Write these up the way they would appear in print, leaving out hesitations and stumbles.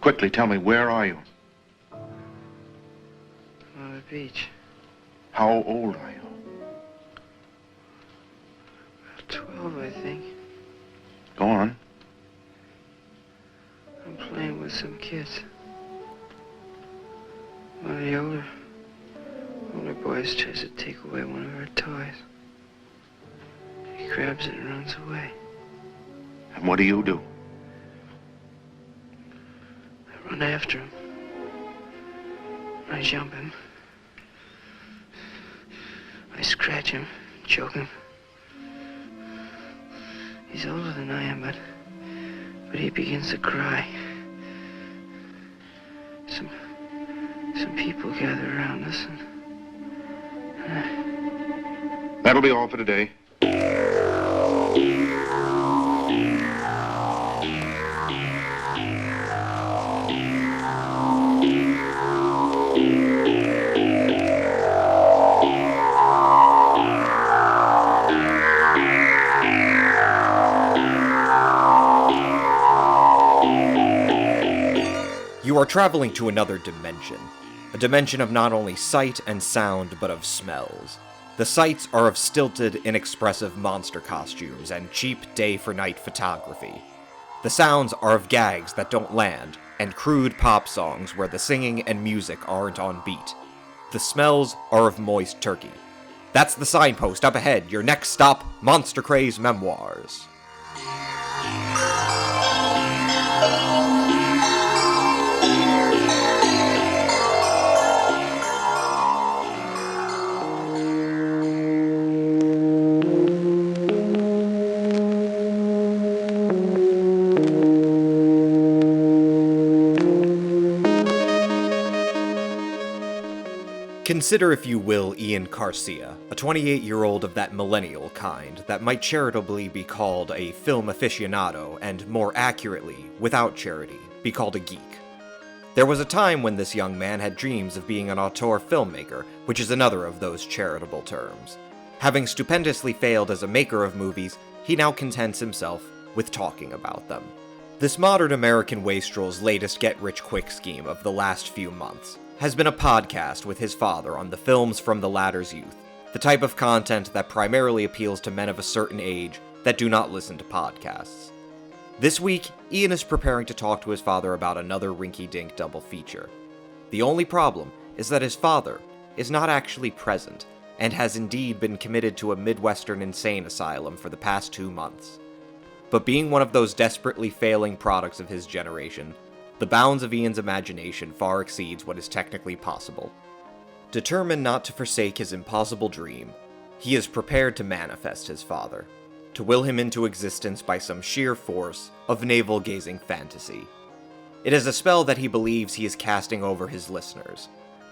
Quickly, tell me, where are you? On the beach. How old are you? 12, I think. Go on. I'm playing with some kids. One of the older boys tries to take away one of our toys. He grabs it and runs away. And what do? I run after him. I jump him. I scratch him, choke him. He's older than I am, but he begins to cry. Some people gather around us and That'll be all for today. You are traveling to another dimension. A dimension of not only sight and sound, but of smells. The sights are of stilted, inexpressive monster costumes and cheap day-for-night photography. The sounds are of gags that don't land, and crude pop songs where the singing and music aren't on beat. The smells are of moist turkey. That's the signpost up ahead, your next stop, Monster Craze Memoirs. Consider, if you will, Ian Garcia, a 28-year-old of that millennial kind that might charitably be called a film aficionado, and more accurately, without charity, be called a geek. There was a time when this young man had dreams of being an auteur filmmaker, which is another of those charitable terms. Having stupendously failed as a maker of movies, he now contents himself with talking about them. This modern American wastrel's latest get-rich-quick scheme of the last few months has been a podcast with his father on the films from the latter's youth, the type of content that primarily appeals to men of a certain age that do not listen to podcasts. This week, Ian is preparing to talk to his father about another rinky-dink double feature. The only problem is that his father is not actually present, and has indeed been committed to a Midwestern insane asylum for the past 2 months. But being one of those desperately failing products of his generation, the bounds of Ian's imagination far exceeds what is technically possible. Determined not to forsake his impossible dream, he is prepared to manifest his father, to will him into existence by some sheer force of navel-gazing fantasy. It is a spell that he believes he is casting over his listeners,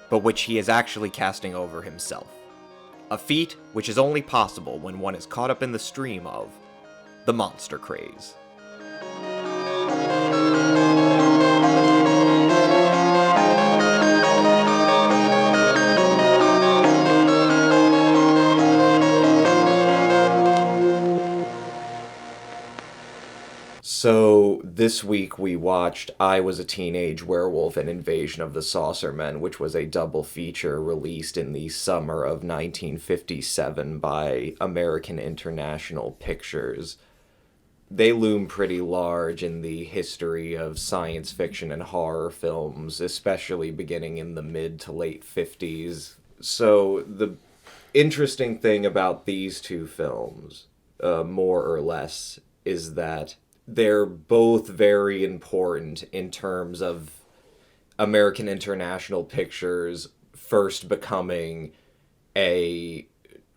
but which he is actually casting over himself. A feat which is only possible when one is caught up in the stream of the monster craze. So, this week we watched I Was a Teenage Werewolf and Invasion of the Saucermen, which was a double feature released in the summer of 1957 by American International Pictures. They loom pretty large in the history of science fiction and horror films, especially beginning in the mid to late 50s. So, the interesting thing about these two films, more or less, is that they're both very important in terms of American International Pictures first becoming a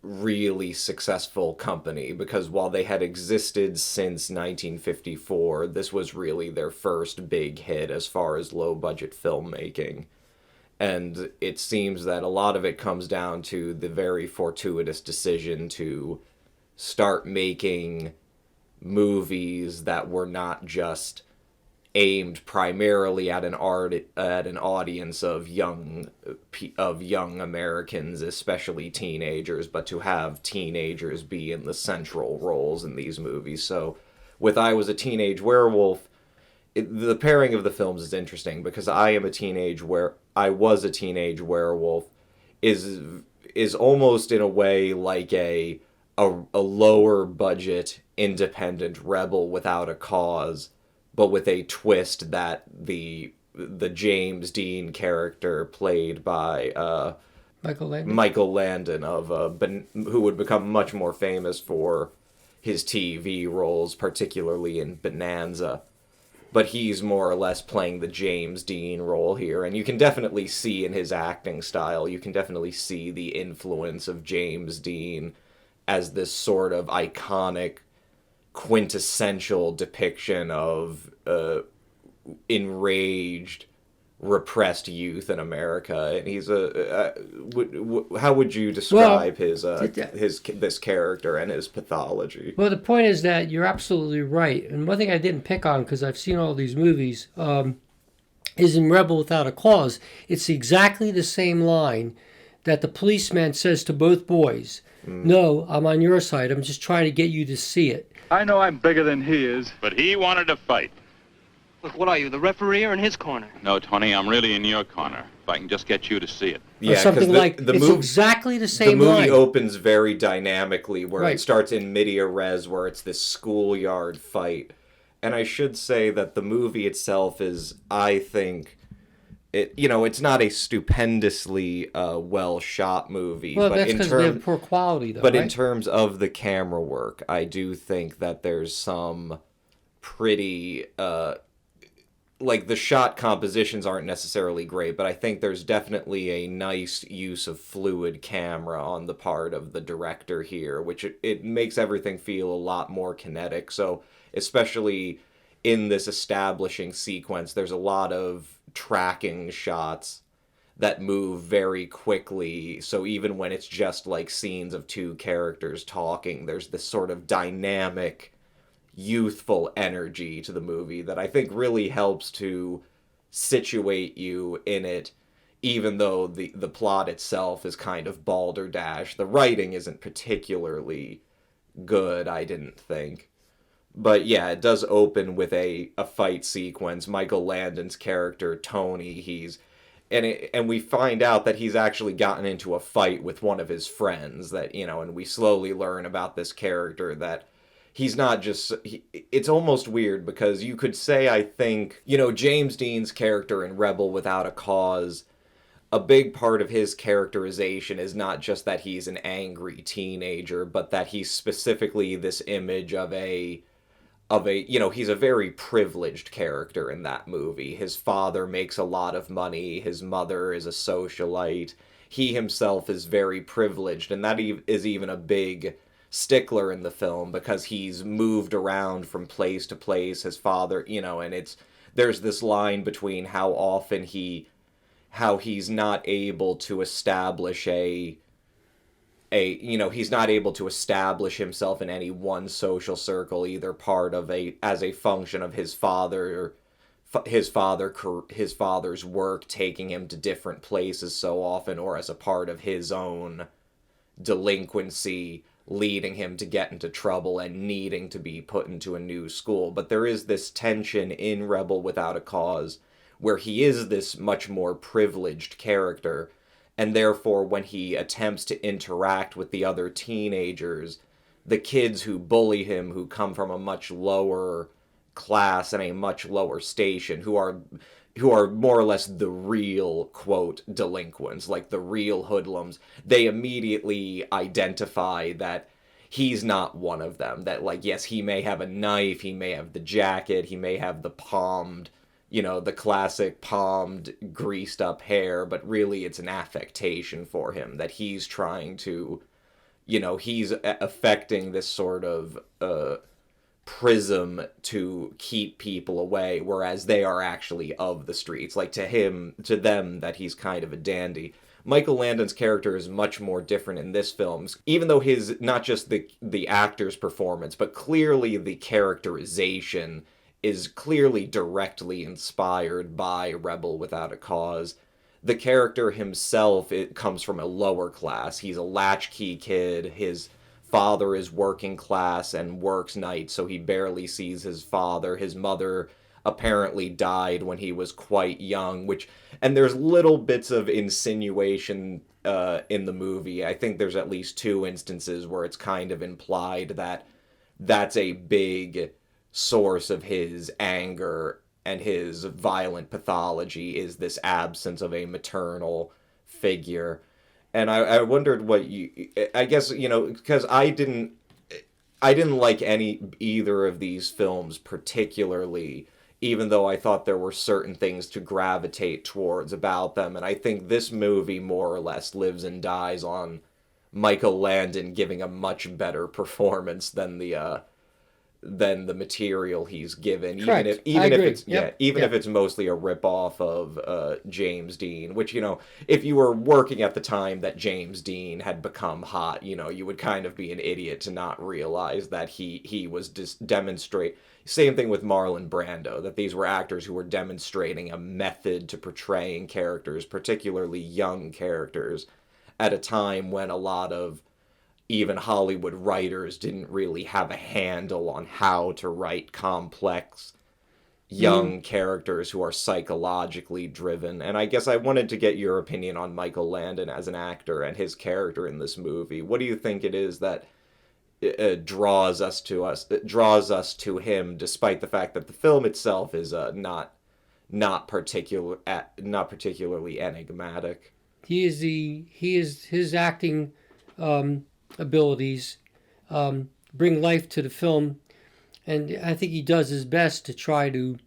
really successful company, because while they had existed since 1954, this was really their first big hit as far as low-budget filmmaking. And it seems that a lot of it comes down to the very fortuitous decision to start making movies that were not just aimed primarily at an audience of young Americans, especially teenagers, but to have teenagers be in the central roles in these movies. So with I Was a Teenage Werewolf, the pairing of the films is interesting because I was a teenage werewolf is almost in a way like a lower budget independent Rebel Without a Cause, but with a twist that the James Dean character played by Michael Landon who would become much more famous for his TV roles, particularly in Bonanza. But he's more or less playing the James Dean role here, and you can definitely see in his acting style, you can definitely see the influence of James Dean as this sort of iconic, quintessential depiction of enraged, repressed youth in America. And he's how would you describe this character and his pathology? Well, the point is that you're absolutely right. And one thing I didn't pick on, because I've seen all these movies, is in Rebel Without a Cause. It's exactly the same line that the policeman says to both boys. No, I'm on your side. I'm just trying to get you to see it. I know I'm bigger than he is. But he wanted to fight. Look, what are you, the referee or in his corner? No, Tony, I'm really in your corner. If I can just get you to see it. Yeah, or something like, it's exactly the same line. The movie opens very dynamically, where it starts in media res, where it's this schoolyard fight. And I should say that the movie itself is, I think, it's not a stupendously well-shot movie. Well, that's because they have poor quality, though, But in terms of the camera work, I do think that there's some pretty... the shot compositions aren't necessarily great, but I think there's definitely a nice use of fluid camera on the part of the director here, which it makes everything feel a lot more kinetic. So especially in this establishing sequence, there's a lot of tracking shots that move very quickly. So even when it's just like scenes of two characters talking, there's this sort of dynamic, youthful energy to the movie that I think really helps to situate you in it, even though the plot itself is kind of balderdash. The writing isn't particularly good, I didn't think. But yeah, it does open with a fight sequence. Michael Landon's character, Tony, and we find out that he's actually gotten into a fight with one of his friends and we slowly learn about this character that he's not just... it's almost weird because you could say, I think, James Dean's character in Rebel Without a Cause, a big part of his characterization is not just that he's an angry teenager, but that he's specifically this image of he's a very privileged character in that movie. His father makes a lot of money. His mother is a socialite. He himself is very privileged, and that is even a big stickler in the film because he's moved around from place to place. His father, and there's this line between how he's not able to establish he's not able to establish himself in any one social circle, either part of as a function of his father's work taking him to different places so often, or as a part of his own delinquency leading him to get into trouble and needing to be put into a new school. But there is this tension in Rebel Without a Cause where he is this much more privileged character, and therefore when he attempts to interact with the other teenagers, the kids who bully him, who come from a much lower class and a much lower station, who are more or less the real, quote, delinquents, like the real hoodlums, they immediately identify that he's not one of them. That, yes, he may have a knife, he may have the jacket, he may have the palmed, the classic palmed, greased up hair, but really it's an affectation for him, that he's trying to, he's affecting this sort of prism to keep people away, whereas they are actually of the streets. To them, that he's kind of a dandy. Michael Landon's character is much more different in this film, even though not just the actor's performance, but clearly the characterization is clearly directly inspired by Rebel Without a Cause. The character himself, it comes from a lower class. He's a latchkey kid. His father is working class and works nights, so he barely sees his father. His mother apparently died when he was quite young, and there's little bits of insinuation in the movie. I think there's at least 2 instances where it's kind of implied that that's a big source of his anger and his violent pathology, is this absence of a maternal figure. And I wondered what I guess, because I didn't like either of these films particularly, even though I thought there were certain things to gravitate towards about them. And I think this movie more or less lives and dies on Michael Landon giving a much better performance than the material he's given, Correct. even if it's Yep. if it's mostly a ripoff of James Dean, which, if you were working at the time that James Dean had become hot, you would kind of be an idiot to not realize that he was demonstrate. Same thing with Marlon Brando, that these were actors who were demonstrating a method to portraying characters, particularly young characters, at a time when a lot of even Hollywood writers didn't really have a handle on how to write complex young characters who are psychologically driven. And I guess I wanted to get your opinion on Michael Landon as an actor and his character in this movie. What do you think it is that draws us to him, despite the fact that the film itself is not particularly enigmatic? He is his acting abilities bring life to the film, and I think he does his best to try to.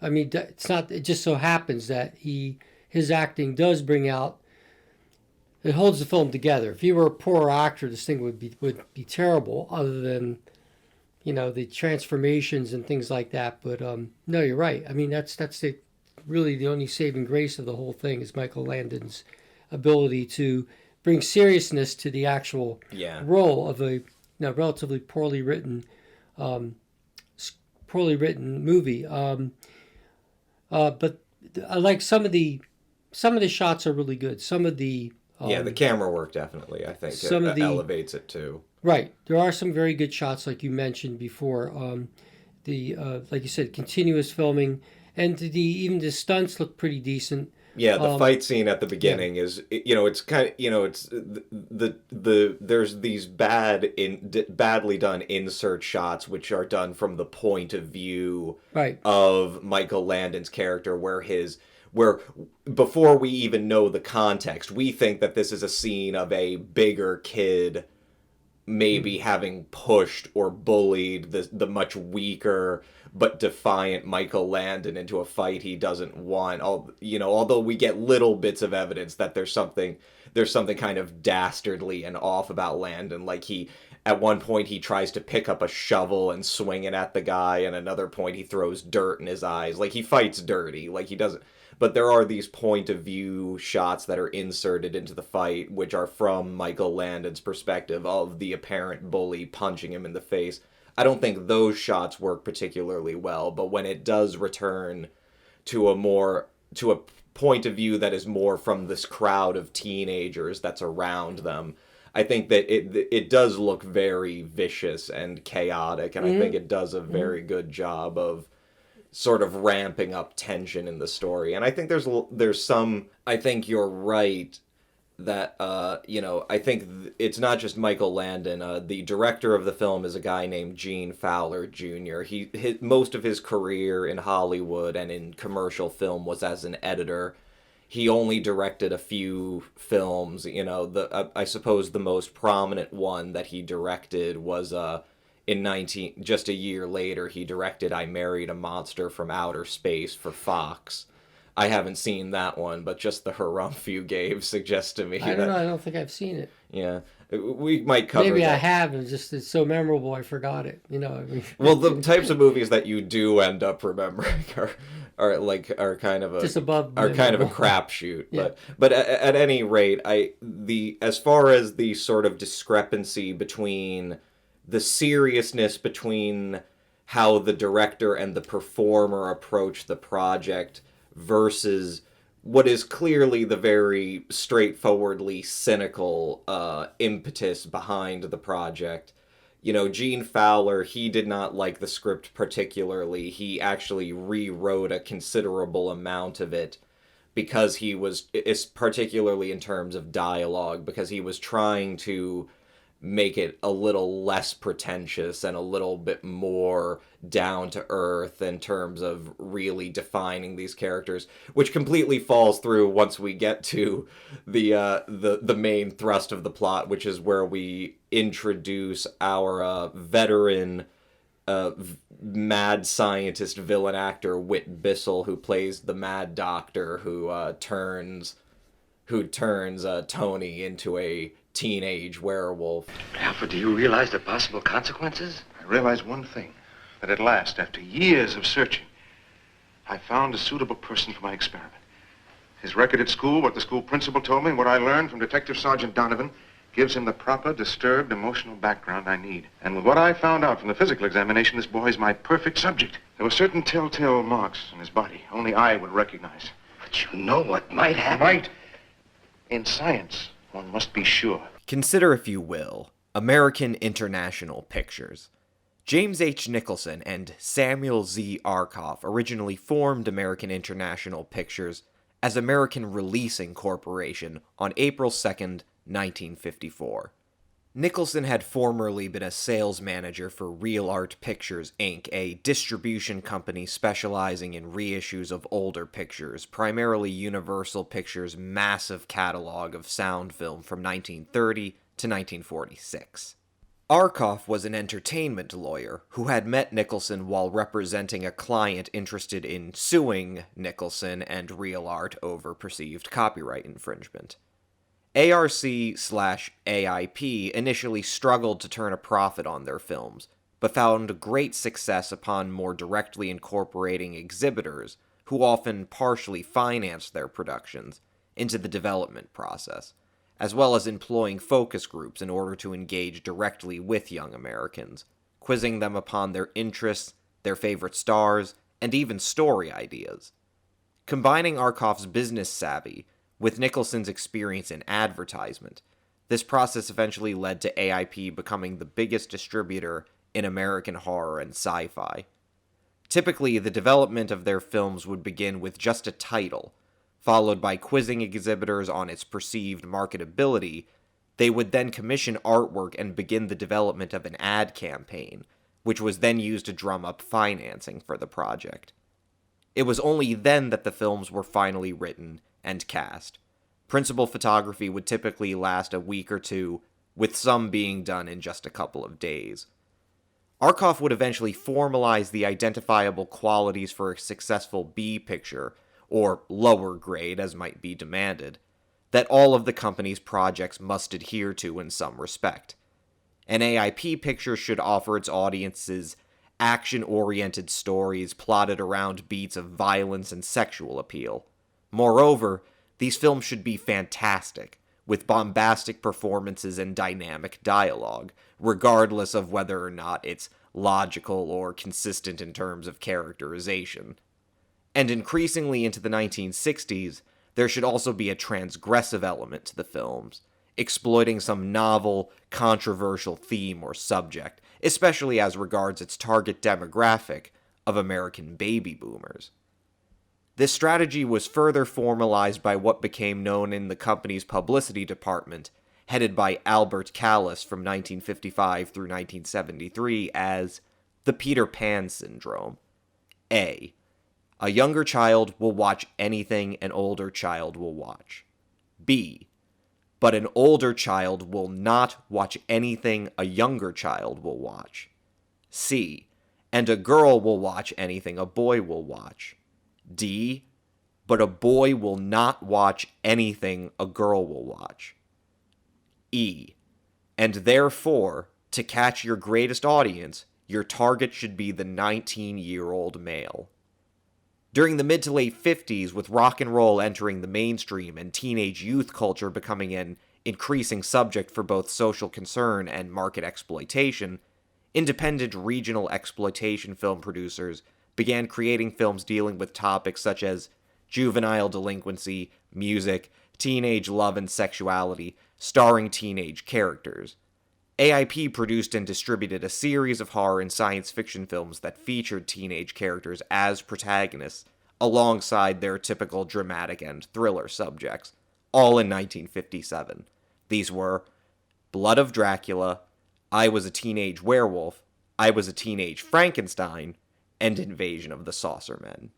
I mean, it's not. It just so happens that his acting does bring out. It holds the film together. If he were a poor actor, this thing would be terrible. Other than, the transformations and things like that. But no, you're right. I mean, that's really the only saving grace of the whole thing is Michael Landon's ability to bring seriousness to the actual role of a relatively poorly written movie. But I like some of the shots are really good. Some of the the camera work definitely, I think, elevates it too. Right, there are some very good shots, like you mentioned before. Like you said, continuous filming, and even the stunts look pretty decent. Yeah, the fight scene at the beginning is, it's kind of, it's there's these badly done insert shots which are done from the point of view of Michael Landon's character, where before we even know the context, we think that this is a scene of a bigger kid maybe having pushed or bullied the much weaker but defiant Michael Landon into a fight he doesn't want. Although we get little bits of evidence that there's something kind of dastardly and off about Landon. Like at one point he tries to pick up a shovel and swing it at the guy, and another point he throws dirt in his eyes. Like, he fights dirty. Like, he doesn't. But there are these point of view shots that are inserted into the fight, which are from Michael Landon's perspective of the apparent bully punching him in the face. I don't think those shots work particularly well, but when it does return to a point of view that is more from this crowd of teenagers that's around them, I think that it does look very vicious and chaotic, and I think it does a very good job of sort of ramping up tension in the story. And I think there's some. I think you're right that I think it's not just Michael Landon. The director of the film is a guy named Gene Fowler Jr. Most of his career in Hollywood and in commercial film was as an editor. He only directed a few films. I suppose the most prominent one that he directed was just a year later, he directed I Married a Monster from Outer Space for Fox. I haven't seen that one, but just the harumph you gave suggests to me I don't know. I don't think I've seen it. Yeah, we might cover Maybe that. I have, and it's so memorable I forgot it. Well, the types of movies that you do end up remembering are kind of a just above kind of a crapshoot. Yeah. But at any rate, as far as the sort of discrepancy between the seriousness between how the director and the performer approach the project versus what is clearly the very straightforwardly cynical impetus behind the project. Gene Fowler, he did not like the script particularly. He actually rewrote a considerable amount of it because it's particularly in terms of dialogue, because he was trying to make it a little less pretentious and a little bit more down to earth in terms of really defining these characters, which completely falls through once we get to the main thrust of the plot, which is where we introduce our veteran mad scientist villain actor Whit Bissell, who plays the Mad Doctor, who turns Tony into a teenage werewolf. Alfred, do you realize the possible consequences? I realize one thing, that at last, after years of searching, I found a suitable person for my experiment. His record at school, what the school principal told me, and what I learned from Detective Sergeant Donovan, gives him the proper, disturbed, emotional background I need. And with what I found out from the physical examination, this boy is my perfect subject. There were certain telltale marks on his body only I would recognize. But you know what might happen. Might? In science, one must be sure. Consider, if you will, American International Pictures. James H. Nicholson and Samuel Z. Arkoff originally formed American International Pictures as American Releasing Corporation on April 2nd, 1954. Nicholson had formerly been a sales manager for Real Art Pictures, Inc., a distribution company specializing in reissues of older pictures, primarily Universal Pictures' massive catalog of sound film from 1930 to 1946. Arkoff was an entertainment lawyer who had met Nicholson while representing a client interested in suing Nicholson and Real Art over perceived copyright infringement. ARC/AIP initially struggled to turn a profit on their films, but found great success upon more directly incorporating exhibitors, who often partially financed their productions, into the development process, as well as employing focus groups in order to engage directly with young Americans, quizzing them upon their interests, their favorite stars, and even story ideas. Combining Arkoff's business savvy with Nicholson's experience in advertisement, this process eventually led to AIP becoming the biggest distributor in American horror and sci-fi. Typically, the development of their films would begin with just a title, followed by quizzing exhibitors on its perceived marketability. They would then commission artwork and begin the development of an ad campaign, which was then used to drum up financing for the project. It was only then that the films were finally written and cast. Principal photography would typically last a week or two, with some being done in just a couple of days. Arkoff would eventually formalize the identifiable qualities for a successful B picture, or lower grade as might be demanded, that all of the company's projects must adhere to in some respect. An AIP picture should offer its audiences action-oriented stories plotted around beats of violence and sexual appeal. Moreover, these films should be fantastic, with bombastic performances and dynamic dialogue, regardless of whether or not it's logical or consistent in terms of characterization. And increasingly into the 1960s, there should also be a transgressive element to the films, exploiting some novel, controversial theme or subject, especially as regards its target demographic of American baby boomers. This strategy was further formalized by what became known in the company's publicity department, headed by Albert Callis from 1955 through 1973, as the Peter Pan syndrome. A younger child will watch anything an older child will watch. B, but an older child will not watch anything a younger child will watch. C, and a girl will watch anything a boy will watch. D, but a boy will not watch anything a girl will watch. E, and therefore, to catch your greatest audience, your target should be the 19-year-old male. During the mid to late 50s, with rock and roll entering the mainstream and teenage youth culture becoming an increasing subject for both social concern and market exploitation, independent regional exploitation film producers began creating films dealing with topics such as juvenile delinquency, music, teenage love and sexuality, starring teenage characters. AIP produced and distributed a series of horror and science fiction films that featured teenage characters as protagonists, alongside their typical dramatic and thriller subjects, all in 1957. These were Blood of Dracula, I Was a Teenage Werewolf, I Was a Teenage Frankenstein, and Invasion of the Saucermen.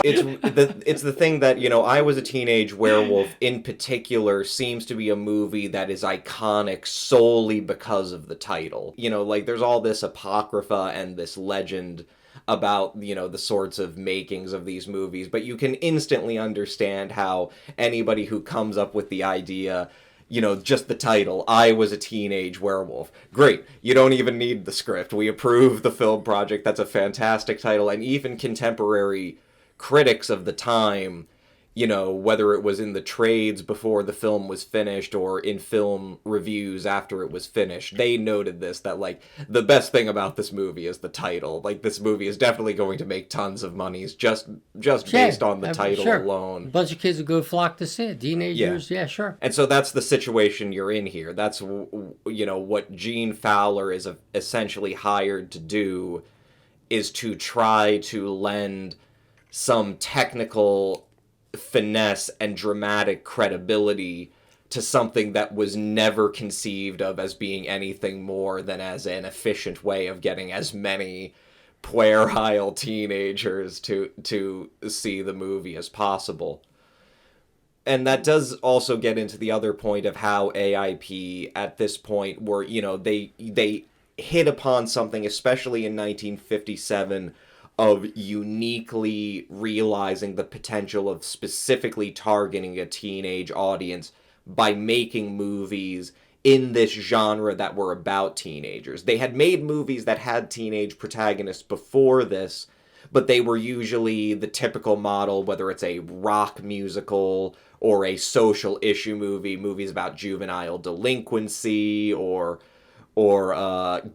It's the thing that, I Was a Teenage Werewolf in particular seems to be a movie that is iconic solely because of the title. There's all this apocrypha and this legend about, the sorts of makings of these movies, but you can instantly understand how anybody who comes up with the idea, just the title, I Was a Teenage Werewolf. Great. You don't even need the script. We approve the film project. That's a fantastic title. And even contemporary critics of the time, whether it was in the trades before the film was finished or in film reviews after it was finished, they noted this, that, the best thing about this movie is the title. This movie is definitely going to make tons of monies just based on the title alone. A bunch of kids would go flock to see it. Teenagers, yeah, sure. And so that's the situation you're in here. That's, what Gene Fowler is essentially hired to do, is to try to lend some technical finesse and dramatic credibility to something that was never conceived of as being anything more than as an efficient way of getting as many puerile teenagers to see the movie as possible. And that does also get into the other point of how AIP at this point were, they hit upon something, especially in 1957, of uniquely realizing the potential of specifically targeting a teenage audience by making movies in this genre that were about teenagers. They had made movies that had teenage protagonists before this, but they were usually the typical model, whether it's a rock musical or a social issue movie, movies about juvenile delinquency or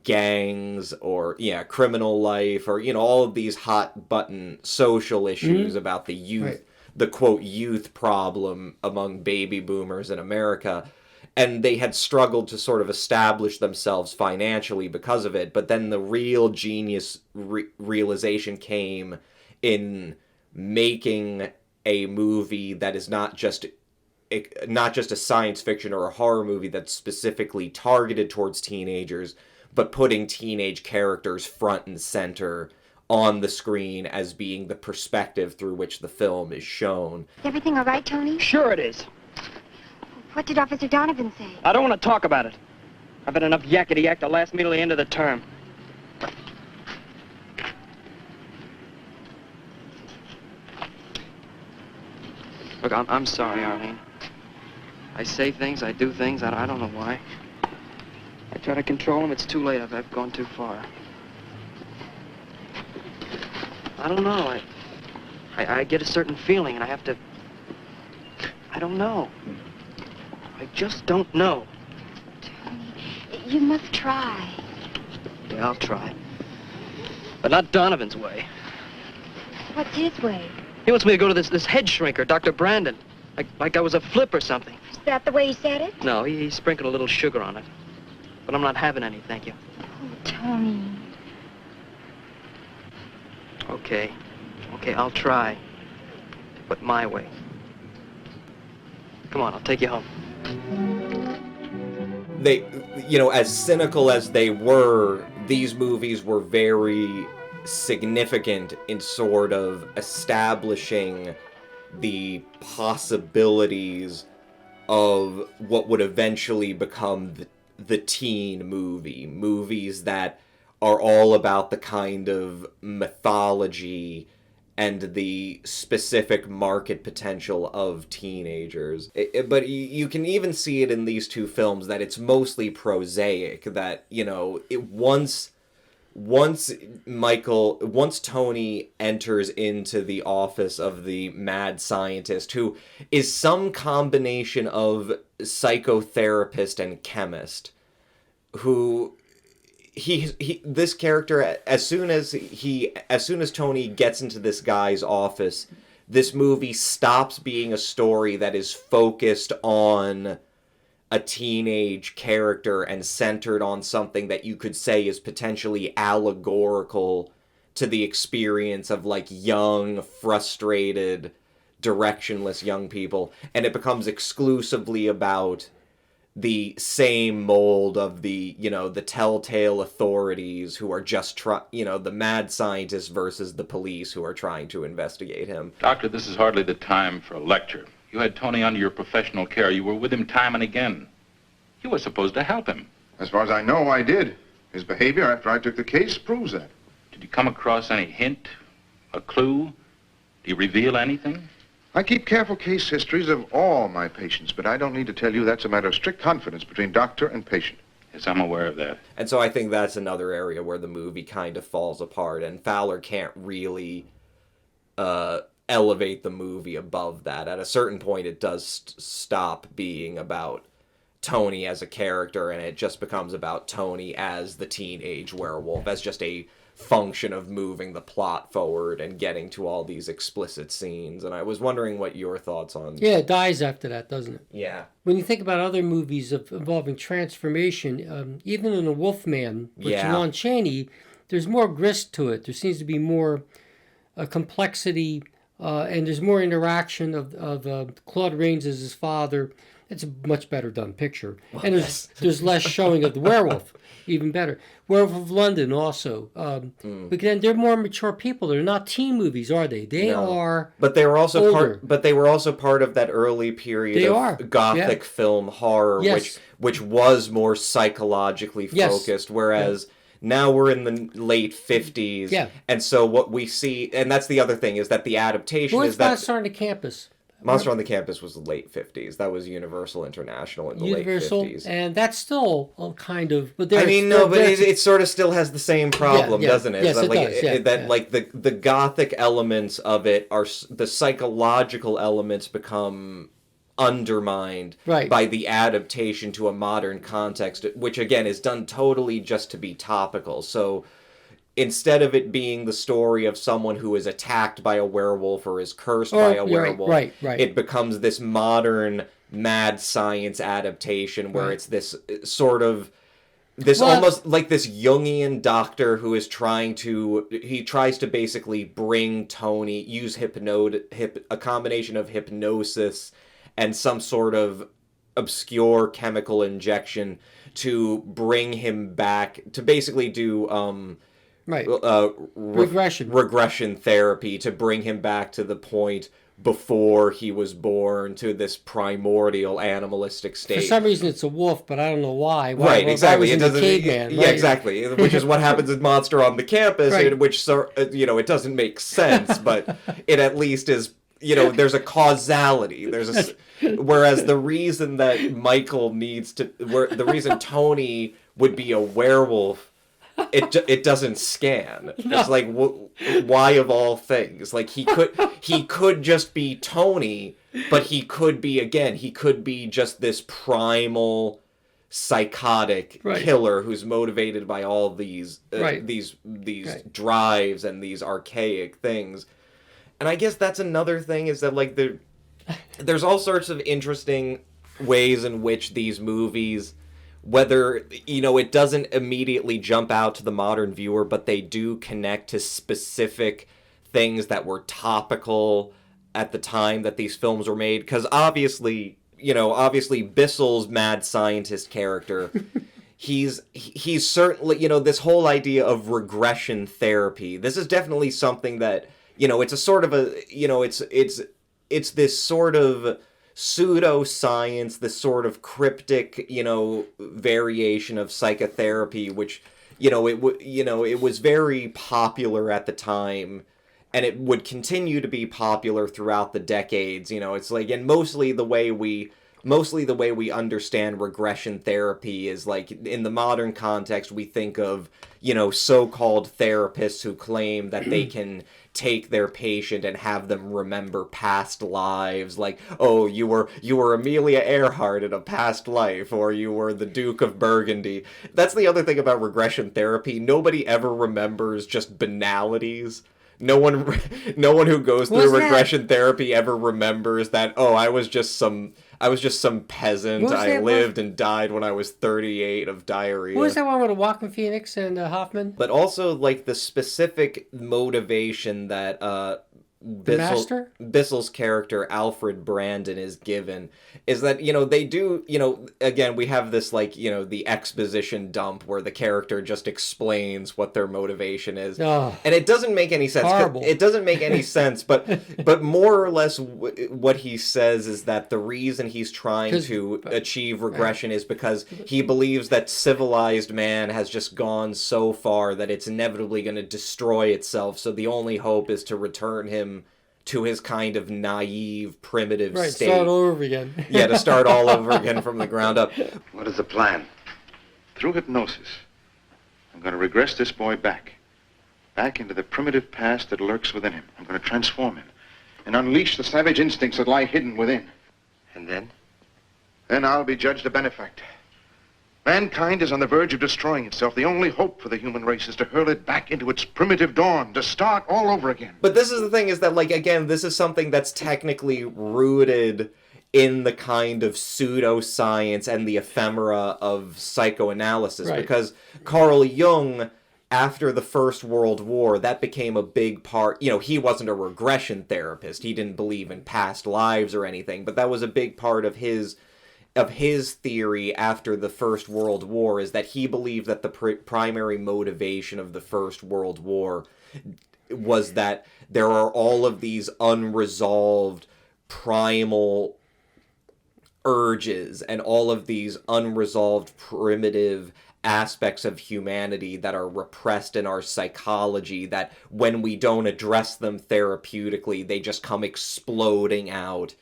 gangs, or criminal life, or all of these hot button social issues about the youth, right, the quote youth problem among baby boomers in America. And they had struggled to sort of establish themselves financially because of it. But then the real genius realization came in making a movie that is not just a science fiction or a horror movie that's specifically targeted towards teenagers, but putting teenage characters front and center on the screen as being the perspective through which the film is shown. Is everything all right, Tony? Sure it is. What did Officer Donovan say? I don't want to talk about it. I've had enough yakety-yak to last me till the end of the term. Look, I'm sorry, Arlene. I say things, I do things, I don't know why. I try to control them, it's too late, I've gone too far. I don't know, I get a certain feeling and I have to... I don't know. I just don't know. Tony, you must try. Yeah, I'll try. But not Donovan's way. What's his way? He wants me to go to this head shrinker, Dr. Brandon. Like I was a flip or something. Is that the way he said it? No, he sprinkled a little sugar on it. But I'm not having any, thank you. Oh, Tony. Okay, I'll try. But my way. Come on, I'll take you home. They, as cynical as they were, these movies were very significant in sort of establishing the possibilities of what would eventually become the teen movie. Movies that are all about the kind of mythology and the specific market potential of teenagers. But you can even see it in these two films that it's mostly prosaic, that, once Tony enters into the office of the mad scientist, who is some combination of psychotherapist and chemist, who this character, as soon as Tony gets into this guy's office, this movie stops being a story that is focused on a teenage character and centered on something that you could say is potentially allegorical to the experience of, like, young, frustrated, directionless young people, and it becomes exclusively about the same mold of the, the telltale authorities who are just the mad scientists versus the police who are trying to investigate him. Doctor, this is hardly the time for a lecture. You had Tony under your professional care. You were with him time and again. You were supposed to help him. As far as I know, I did. His behavior after I took the case proves that. Did you come across any hint, a clue? Did he reveal anything? I keep careful case histories of all my patients, but I don't need to tell you that's a matter of strict confidence between doctor and patient. Yes, I'm aware of that. And so I think that's another area where the movie kind of falls apart, and Fowler can't really elevate the movie above that. At a certain point, it does stop being about Tony as a character, and it just becomes about Tony as the teenage werewolf, as just a function of moving the plot forward and getting to all these explicit scenes. And I was wondering what your thoughts on... Yeah, it dies after that, doesn't it? Yeah. When you think about other movies involving transformation, even in The Wolfman with Lon Chaney, there's more grist to it. There seems to be more complexity, and there's more interaction of Claude Rains as his father. It's a much better done picture. Well, and there's less showing of the werewolf, even better. Werewolf of London also. But then they're more mature people. They're not teen movies, are they? They are. But they were also older. But they were also part of that early period of gothic film horror, which was more psychologically focused, whereas now we're in the late 50s. Yeah. And so what we see, and that's the other thing, is that the adaptation is that... Monster on the Campus? Monster on the Campus was the late 50s. That was Universal International in the late 50s. And that's still kind of... But it sort of still has the same problem, doesn't it? Yes, it does. Like, the gothic elements of it are... The psychological elements become undermined by the adaptation to a modern context, which, again, is done totally just to be topical. So... Instead of it being the story of someone who is attacked by a werewolf or is cursed by a werewolf, it becomes this modern mad science adaptation where it's this sort of... almost like this Jungian doctor who is he tries to basically bring Tony, use a combination of hypnosis and some sort of obscure chemical injection to bring him back, to basically do... regression therapy to bring him back to the point before he was born, to this primordial animalistic state. For some reason it's a wolf, but I don't know why. Exactly. It doesn't. Caveman, exactly. Which is what happens in Monster on the Campus, in which it doesn't make sense, but it at least is. There's a causality. Whereas the reason that Michael the reason Tony would be a werewolf. It doesn't scan. No. It's like, why of all things? Like, he could just be Tony, but he could be just this primal psychotic killer who's motivated by all these drives and these archaic things. And I guess that's another thing, is that, like, there's all sorts of interesting ways in which these movies, whether, it doesn't immediately jump out to the modern viewer, but they do connect to specific things that were topical at the time that these films were made. Because obviously Bissell's mad scientist character, he's certainly, this whole idea of regression therapy, this is definitely something that, it's a sort of a, it's this sort of pseudoscience, this sort of cryptic, variation of psychotherapy, which, it was very popular at the time, and it would continue to be popular throughout the decades. It's like, and mostly the way we understand regression therapy is, like, in the modern context, we think of, so-called therapists who claim that they can take their patient and have them remember past lives, like, oh, you were Amelia Earhart in a past life, or you were the Duke of Burgundy. That's the other thing about regression therapy. Nobody ever remembers just banalities. no one who goes What was through that? regression therapy ever remembers that, oh, I was just some peasant. What was I that lived and died when I was 38 of diarrhea. What was that one with Joaquin Phoenix and Hoffman? But also, like, the specific motivation that Bissell's character, Alfred Brandon, is given is that, they do, again, we have this, like, the exposition dump where the character just explains what their motivation is. Oh, and it doesn't make any sense. horrible. It doesn't make any sense, but more or less what he says is that the reason he's trying to achieve regression is because he believes that civilized man has just gone so far that it's inevitably going to destroy itself, so the only hope is to return him to his kind of naive, primitive state. Start all over again. Yeah, to start all over again from the ground up. What is the plan? Through hypnosis, I'm going to regress this boy back into the primitive past that lurks within him. I'm going to transform him and unleash the savage instincts that lie hidden within. And then? Then I'll be judged a benefactor. Mankind is on the verge of destroying itself. The only hope for the human race is to hurl it back into its primitive dawn, to start all over again. But this is the thing, is that, like, again, this is something that's technically rooted in the kind of pseudoscience and the ephemera of psychoanalysis. Right. Because Carl Jung, after the First World War, that became a big part. He wasn't a regression therapist. He didn't believe in past lives or anything, but that was a big part of his theory after the First World War, is that he believed that the primary motivation of the First World War was that there are all of these unresolved primal urges and all of these unresolved primitive aspects of humanity that are repressed in our psychology, that when we don't address them therapeutically, they just come exploding out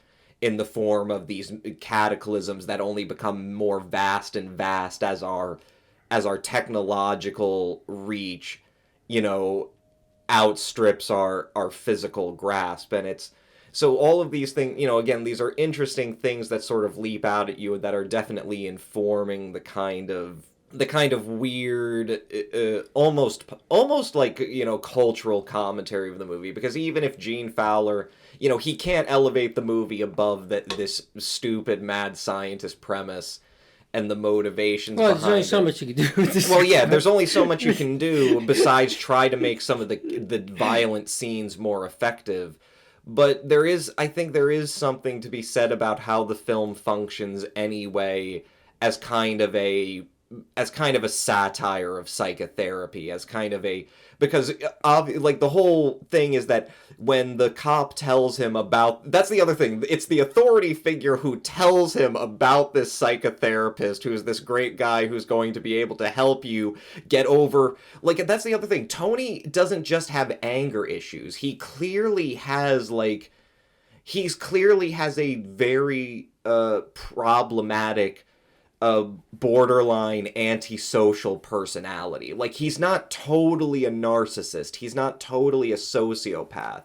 in the form of these cataclysms that only become more vast and vast as our technological reach, outstrips our physical grasp. And it's so all of these things, again, these are interesting things that sort of leap out at you that are definitely informing the kind of weird, almost like, cultural commentary of the movie. Because even if Gene Fowler, he can't elevate the movie above this stupid mad scientist premise and the motivations behind it. Well, there's only so much you can do with this. Well, yeah, there's only so much you can do besides try to make some of the violent scenes more effective. But I think there is something to be said about how the film functions anyway, as kind of a satire of psychotherapy, because like the whole thing is that when the cop tells him about, that's the other thing, it's the authority figure who tells him about this psychotherapist who's this great guy who's going to be able to help you get over, like, that's the other thing. Tony doesn't just have anger issues. He clearly has a very problematic borderline antisocial personality. Like, he's not totally a narcissist. He's not totally a sociopath.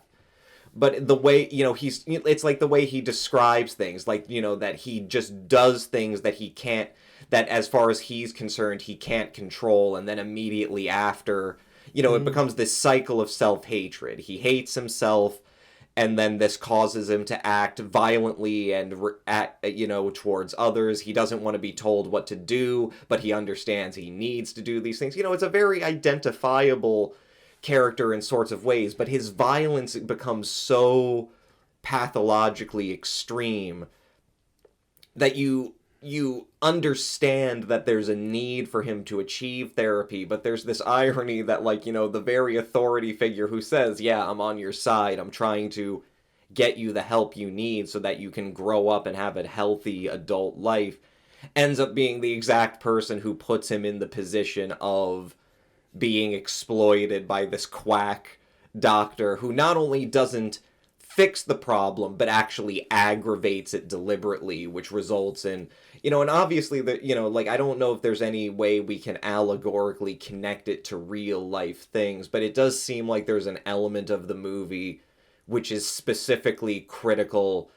But the way, it's like the way he describes things, like, that he just does things that he can't, that as far as he's concerned, he can't control. And then immediately after, it becomes this cycle of self-hatred. He hates himself. And then this causes him to act violently and towards others. He doesn't want to be told what to do, but he understands he needs to do these things. It's a very identifiable character in sorts of ways, but his violence becomes so pathologically extreme that you understand that there's a need for him to achieve therapy, but there's this irony that, like, the very authority figure who says, yeah, I'm on your side, I'm trying to get you the help you need so that you can grow up and have a healthy adult life, ends up being the exact person who puts him in the position of being exploited by this quack doctor who not only doesn't fix the problem, but actually aggravates it deliberately, which results in, and obviously, I don't know if there's any way we can allegorically connect it to real life things, but it does seem like there's an element of the movie which is specifically critical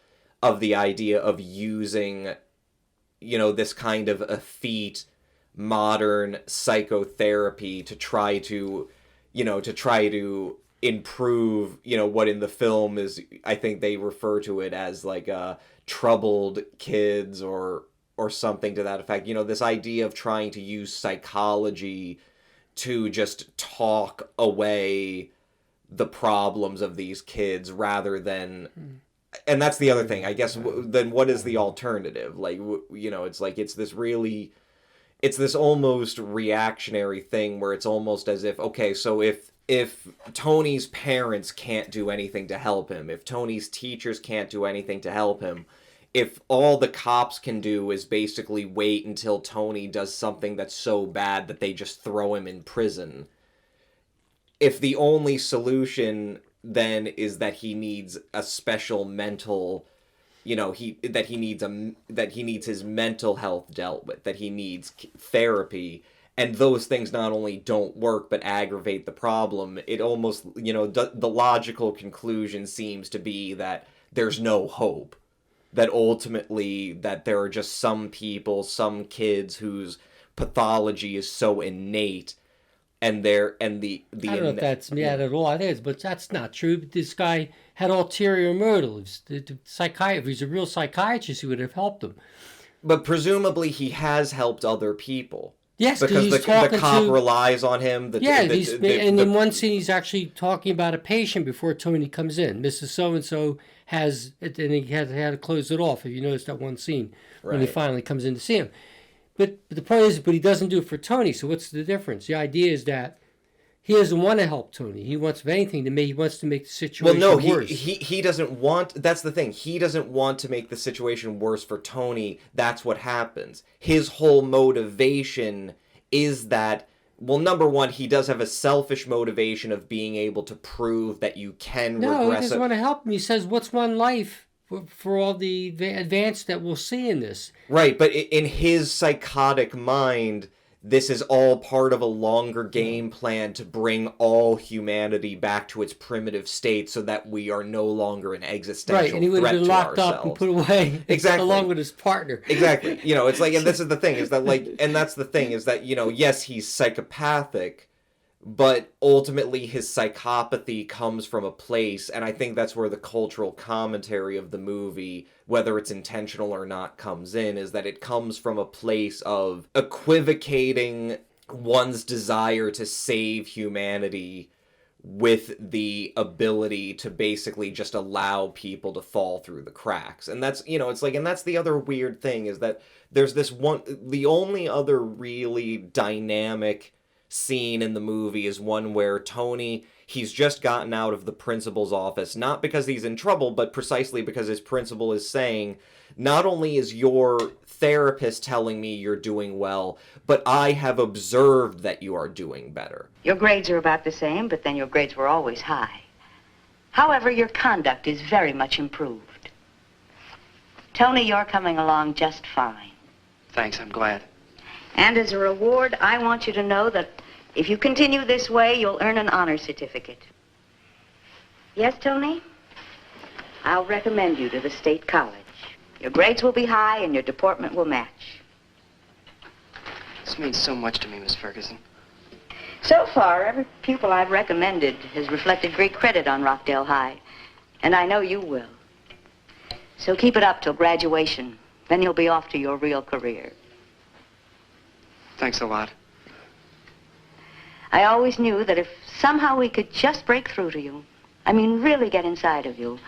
of the idea of using, this kind of effete modern psychotherapy to try to improve, what in the film is, I think they refer to it as like troubled kids or something to that effect. This idea of trying to use psychology to just talk away the problems of these kids rather than... And that's the other thing, I guess. Then what is the alternative? Like, it's like it's this almost reactionary thing where it's almost as if, okay, so if Tony's parents can't do anything to help him, if Tony's teachers can't do anything to help him, if all the cops can do is basically wait until Tony does something that's so bad that they just throw him in prison, if the only solution then is that he needs a special mental, that he needs his mental health dealt with, that he needs therapy, and those things not only don't work but aggravate the problem, it almost, the logical conclusion seems to be that there's no hope. That ultimately, that there are just some people, some kids whose pathology is so innate, and the I don't know if that's bad at all. I think but that's not true. This guy had ulterior motives. The psychiatrist, if he's a real psychiatrist, he would have helped him. But presumably he has helped other people. Yes, because the cop relies on him. In one scene he's actually talking about a patient before Tony comes in. Mrs. So-and-so has, and he had to close it off, if you noticed that one scene, when he finally comes in to see him. But the point is, he doesn't do it for Tony, so what's the difference? The idea is that he doesn't want to help Tony. He wants, if anything, he wants to make the situation worse. He doesn't want, that's the thing, he doesn't want to make the situation worse for Tony. That's what happens. His whole motivation is that, well, number one, he does have a selfish motivation of being able to prove that you can regress. No, he doesn't want to help him. He says, what's one life for all the advance that we'll see in this? Right, but in his psychotic mind, this is all part of a longer game plan to bring all humanity back to its primitive state so that we are no longer an existential threat to ourselves. Right, and he would have been locked up and put away along with his partner. Exactly. It's like, and this is the thing, is that like, and that's the thing, is that, yes, he's psychopathic, but ultimately his psychopathy comes from a place, and I think that's where the cultural commentary of the movie, whether it's intentional or not, comes in, is that it comes from a place of equivocating one's desire to save humanity with the ability to basically just allow people to fall through the cracks. And that's, it's like, and that's the other weird thing, is that there's this one, the only other really dynamic scene in the movie is one where Tony, he's just gotten out of the principal's office, not because he's in trouble, but precisely because his principal is saying, not only is your therapist telling me you're doing well, but I have observed that you are doing better. Your grades are about the same, but then your grades were always high. However, your conduct is very much improved. Tony, you're coming along just fine. Thanks, I'm glad. And as a reward, I want you to know that if you continue this way, you'll earn an honor certificate. Yes, Tony? I'll recommend you to the state college. Your grades will be high and your deportment will match. This means so much to me, Miss Ferguson. So far, every pupil I've recommended has reflected great credit on Rockdale High, and I know you will. So keep it up till graduation. Then you'll be off to your real career. Thanks a lot. I always knew that if somehow we could just break through to you, I mean really get inside of you,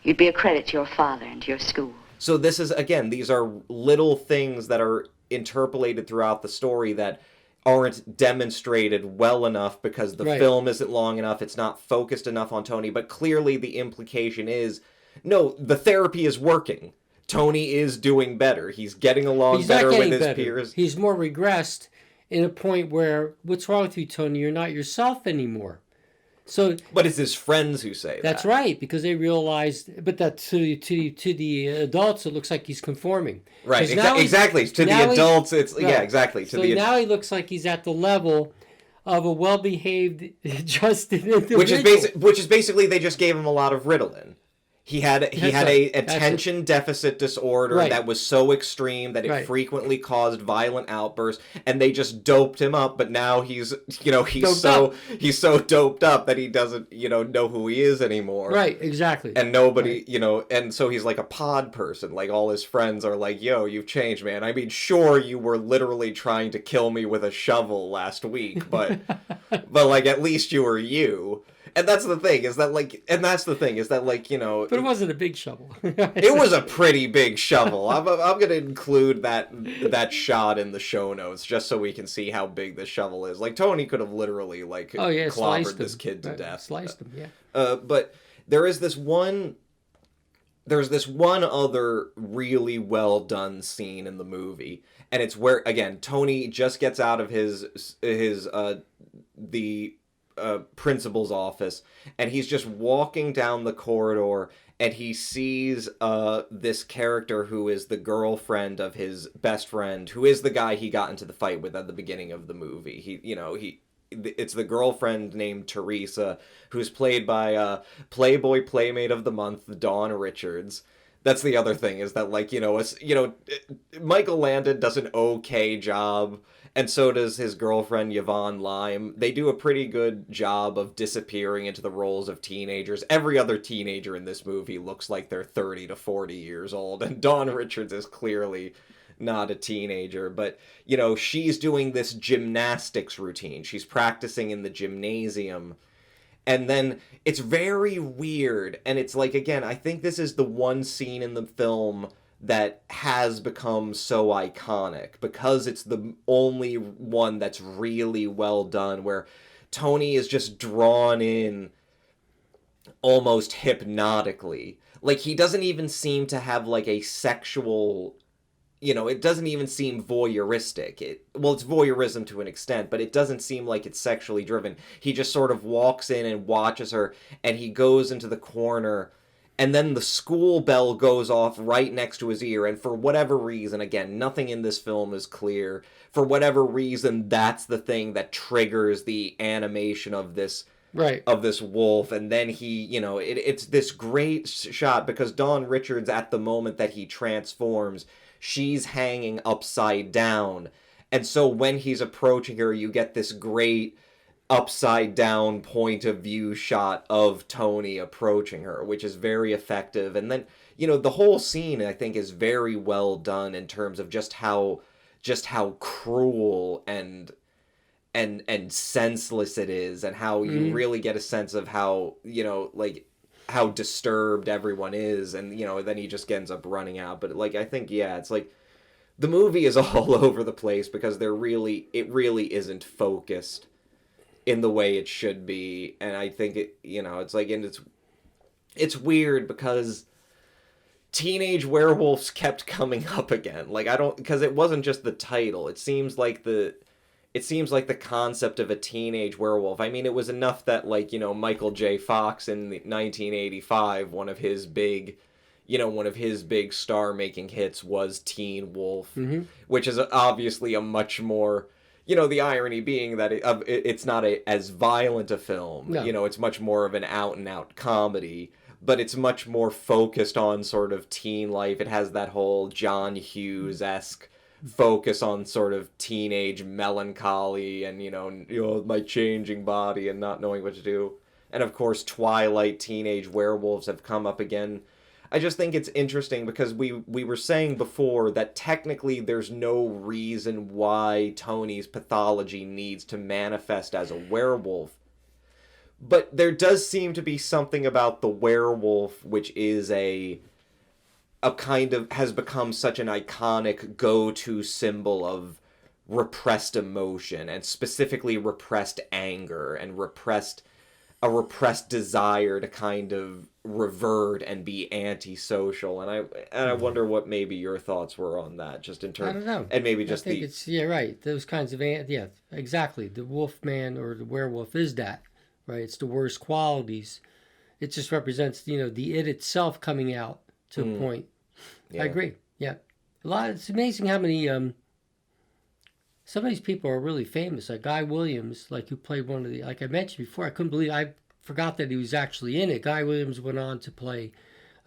you'd be a credit to your father and to your school. So this is, again, these are little things that are interpolated throughout the story that aren't demonstrated well enough because the film isn't long enough, it's not focused enough on Tony, but clearly the implication is, no, the therapy is working. Tony is doing better. He's getting along better with his peers. He's more regressed in a point where, what's wrong with you, Tony? You're not yourself anymore. So, but it's his friends who say that's right, because they realized. But that to the adults, it looks like he's conforming. Right, exactly. To the adults, it's exactly. So now he looks like he's at the level of a well-behaved, just individual. Which is basically they just gave him a lot of Ritalin. He had a attention deficit disorder that was so extreme that it frequently caused violent outbursts, and they just doped him up. But now he's so doped up that he doesn't know who he is anymore. Right, exactly. And nobody and so he's like a pod person. Like all his friends are like, "Yo, you've changed, man. I mean, sure, you were literally trying to kill me with a shovel last week, but like at least you were you." And that's the thing, is that like, But it wasn't a big shovel. It was a pretty big shovel. I'm going to include that shot in the show notes just so we can see how big the shovel is. Like, Tony could have literally, like, clobbered this kid to death. Sliced him, yeah. But there's this one other really well done scene in the movie, and it's where, again, Tony just gets out of the principal's office, and he's just walking down the corridor, and he sees this character who is the girlfriend of his best friend, who is the guy he got into the fight with at the beginning of the movie. It's the girlfriend named Teresa, who's played by Playboy Playmate of the Month Dawn Richards. That's the other thing, is that, like, Michael Landon does an okay job, and so does his girlfriend Yvonne Lime. They do a pretty good job of disappearing into the roles of teenagers. Every other teenager in this movie looks like they're 30 to 40 years old, and Dawn Richards is clearly not a teenager. But, she's doing this gymnastics routine. She's practicing in the gymnasium. And then it's very weird. And it's like, again, I think this is the one scene in the film that has become so iconic because it's the only one that's really well done, where Tony is just drawn in almost hypnotically. Like, he doesn't even seem to have, like, a sexual... it doesn't even seem voyeuristic. It's voyeurism to an extent, but it doesn't seem like it's sexually driven. He just sort of walks in and watches her, and he goes into the corner, and then the school bell goes off right next to his ear, and for whatever reason, again, nothing in this film is clear, for whatever reason, that's the thing that triggers the animation of this wolf. And then he, it's this great shot, because Dawn Richards, at the moment that he transforms, she's hanging upside down. And so when he's approaching her, you get this great upside down point of view shot of Tony approaching her, which is very effective. And then, the whole scene, I think, is very well done in terms of just how cruel and senseless it is, and how you really get a sense of how, how disturbed everyone is, and then he just ends up running out. But I think it's like the movie is all over the place because it really isn't focused in the way it should be. And I think it's weird because Teenage Werewolves kept coming up again. Because it wasn't just the title. It seems like the concept of a teenage werewolf. I mean, it was enough that, Michael J. Fox in 1985, one of his big star-making hits was Teen Wolf, which is obviously a much more, the irony being that it's not as violent a film. No. It's much more of an out-and-out comedy, but it's much more focused on sort of teen life. It has that whole John Hughes-esque focus on sort of teenage melancholy and, my changing body and not knowing what to do. And of course, Twilight Teenage Werewolves have come up again. I just think it's interesting because we were saying before that technically there's no reason why Tony's pathology needs to manifest as a werewolf. But there does seem to be something about the werewolf which is a kind of has become such an iconic go-to symbol of repressed emotion, and specifically repressed anger and a repressed desire to kind of revert and be antisocial. And I wonder what maybe your thoughts were on that, just in terms. I don't know. And maybe just I think it's right. Those kinds of exactly. The wolf man or the werewolf is that, right? It's the worst qualities. It just represents the it itself coming out to a point. Yeah. I agree. Yeah, it's amazing how many some of these people are really famous. Like Guy Williams, who played one of like I mentioned before. I couldn't believe I forgot that he was actually in it. Guy Williams went on to play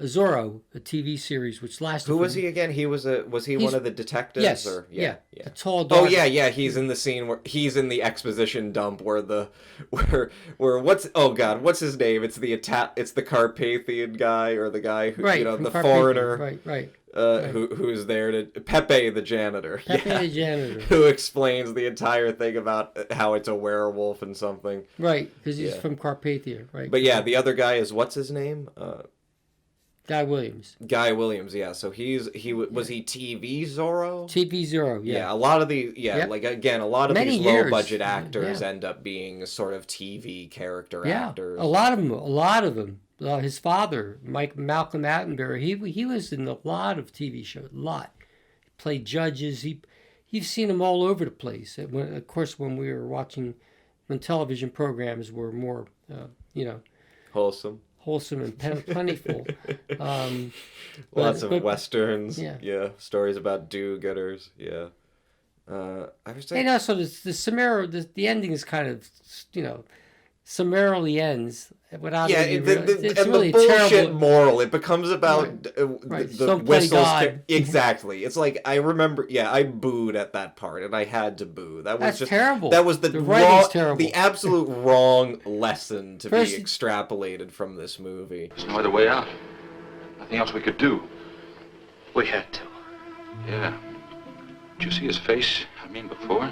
Zorro, a TV series which lasted. Who was he again? Was he one of the detectives? Yes. Or? Yeah. Yeah. The tall dog. Oh yeah. He's in the scene where he's in the exposition dump where what's his name? It's the Carpathian guy, or the guy who, right, the Carpathian. foreigner. Right. Right. Who's there to Pepe the janitor. Pepe the janitor. Who explains the entire thing about how it's a werewolf and something. Right, because he's from Carpathia, right? But yeah, the other guy is, what's his name? Guy Williams. Guy Williams, yeah. So was he TV Zorro? TV Zorro, yeah. Yeah, a lot of the like again, a lot of Many these years. low budget actors end up being sort of TV character actors. A lot of them. His father, Malcolm Attenborough, he was in a lot of TV shows. A lot. He played judges. You've seen him all over the place. Of course, when we were watching, when television programs were more, wholesome and plentiful. Lots of westerns. Yeah. Stories about do-gooders. Yeah. I was saying. So the ending is kind of, summarily ends without. Yeah, it's and really the bullshit terrible moral. It becomes about right. the whistles. Exactly. It's like, I remember. Yeah, I booed at that part, and I had to boo. That's terrible. That was the writing's terrible. The absolute wrong lesson to be extrapolated from this movie. There's no other way out. Nothing else we could do. We had to. Yeah. Did you see his face? Before?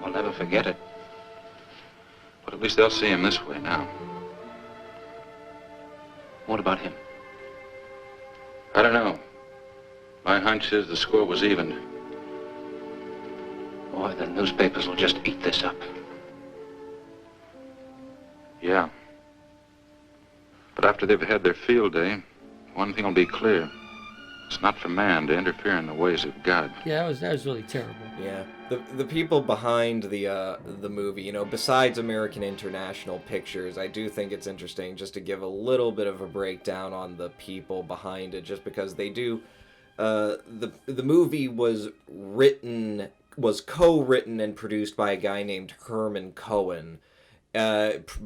I'll never forget it. But at least they'll see him this way now. What about him? I don't know. My hunch is the score was evened. Boy, the newspapers will just eat this up. Yeah. But after they've had their field day, one thing will be clear. It's not for man to interfere in the ways of God. Yeah, that was really terrible. Yeah, the people behind the movie, besides American International Pictures, I do think it's interesting just to give a little bit of a breakdown on the people behind it, just because they do. The movie was co-written and produced by a guy named Herman Cohen.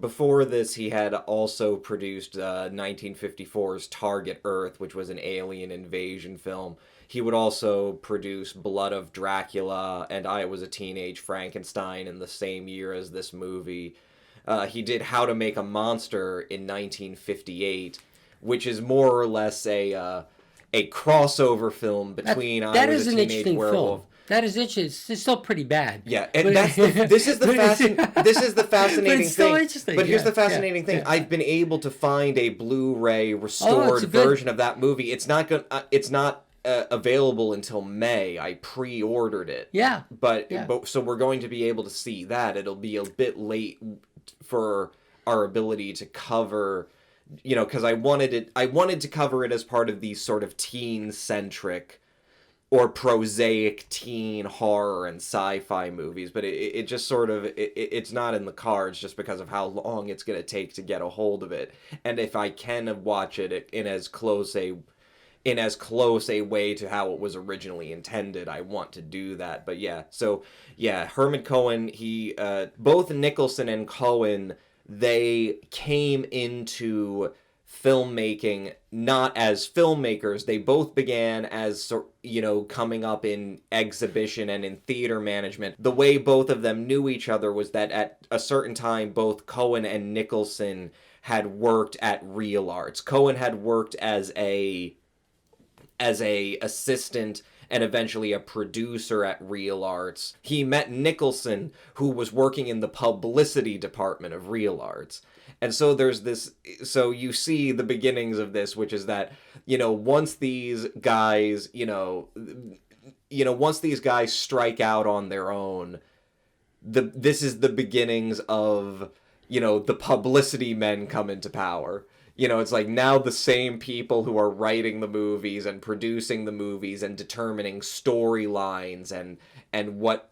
Before this, he had also produced 1954's Target Earth, which was an alien invasion film. He would also produce Blood of Dracula and I Was a Teenage Frankenstein in the same year as this movie. He did How to Make a Monster in 1958, which is more or less a crossover film between I Was a Teenage Werewolf. Film. That is interesting. It's still pretty bad. Yeah, and this is the fascinating thing. Interesting. But here's the fascinating thing. I've been able to find a Blu-ray restored version of that movie. It's not available until May. I pre-ordered it. Yeah. But so we're going to be able to see that. It'll be a bit late for our ability to cover, because I wanted to cover it as part of these sort of teen-centric or prosaic teen horror and sci-fi movies, but it just sort of, it's not in the cards just because of how long it's going to take to get a hold of it. And if I can watch it in as close a way to how it was originally intended, I want to do that. But Herman Cohen, he, both Nicholson and Cohen, they came into filmmaking not as filmmakers. They both began as, coming up in exhibition and in theater management. The way both of them knew each other was that at a certain time, both Cohen and Nicholson had worked at Real Arts. Cohen had worked as a assistant and eventually a producer at Real Arts. He met Nicholson, who was working in the publicity department of Real Arts. And so there's this, so you see the beginnings of this, which is that, once these guys, once these guys strike out on their own, this is the beginnings of, the publicity men come into power. It's like now the same people who are writing the movies and producing the movies and determining storylines and what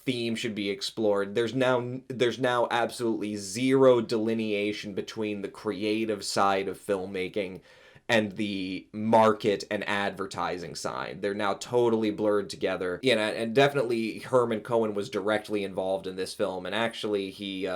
theme should be explored. There's now absolutely zero delineation between the creative side of filmmaking and the market and advertising side. They're now totally blurred together. And definitely Herman Cohen was directly involved in this film, and actually he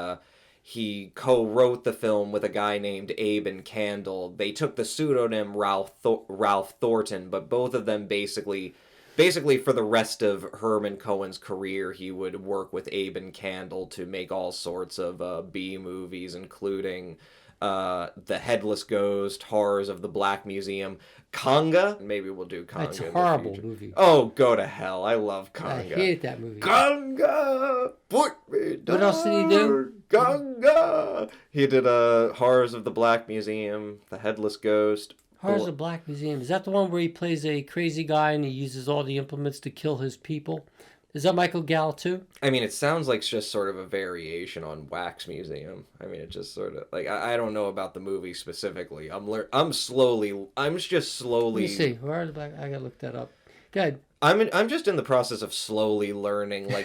He co-wrote the film with a guy named Aben Candle. They took the pseudonym Ralph Thornton, but both of them basically for the rest of Herman Cohen's career, he would work with Aben Candle to make all sorts of B movies, including The Headless Ghost, Horrors of the Black Museum, Conga. Maybe we'll do Conga. That's a horrible movie. Oh, go to hell! I love Conga. I hated that movie. Conga, put me down. What else did he do? Conga. He did Horrors of the Black Museum, The Headless Ghost. Horrors of the Black Museum. Is that the one where he plays a crazy guy and he uses all the implements to kill his people? Is that Michael Gall too? I mean, it sounds like just sort of a variation on Wax Museum. I mean, it just sort of like I don't know about the movie specifically. I'm just slowly. Let me see. Horrors of the Black. I gotta look that up. Go ahead. I'm just in the process of slowly learning like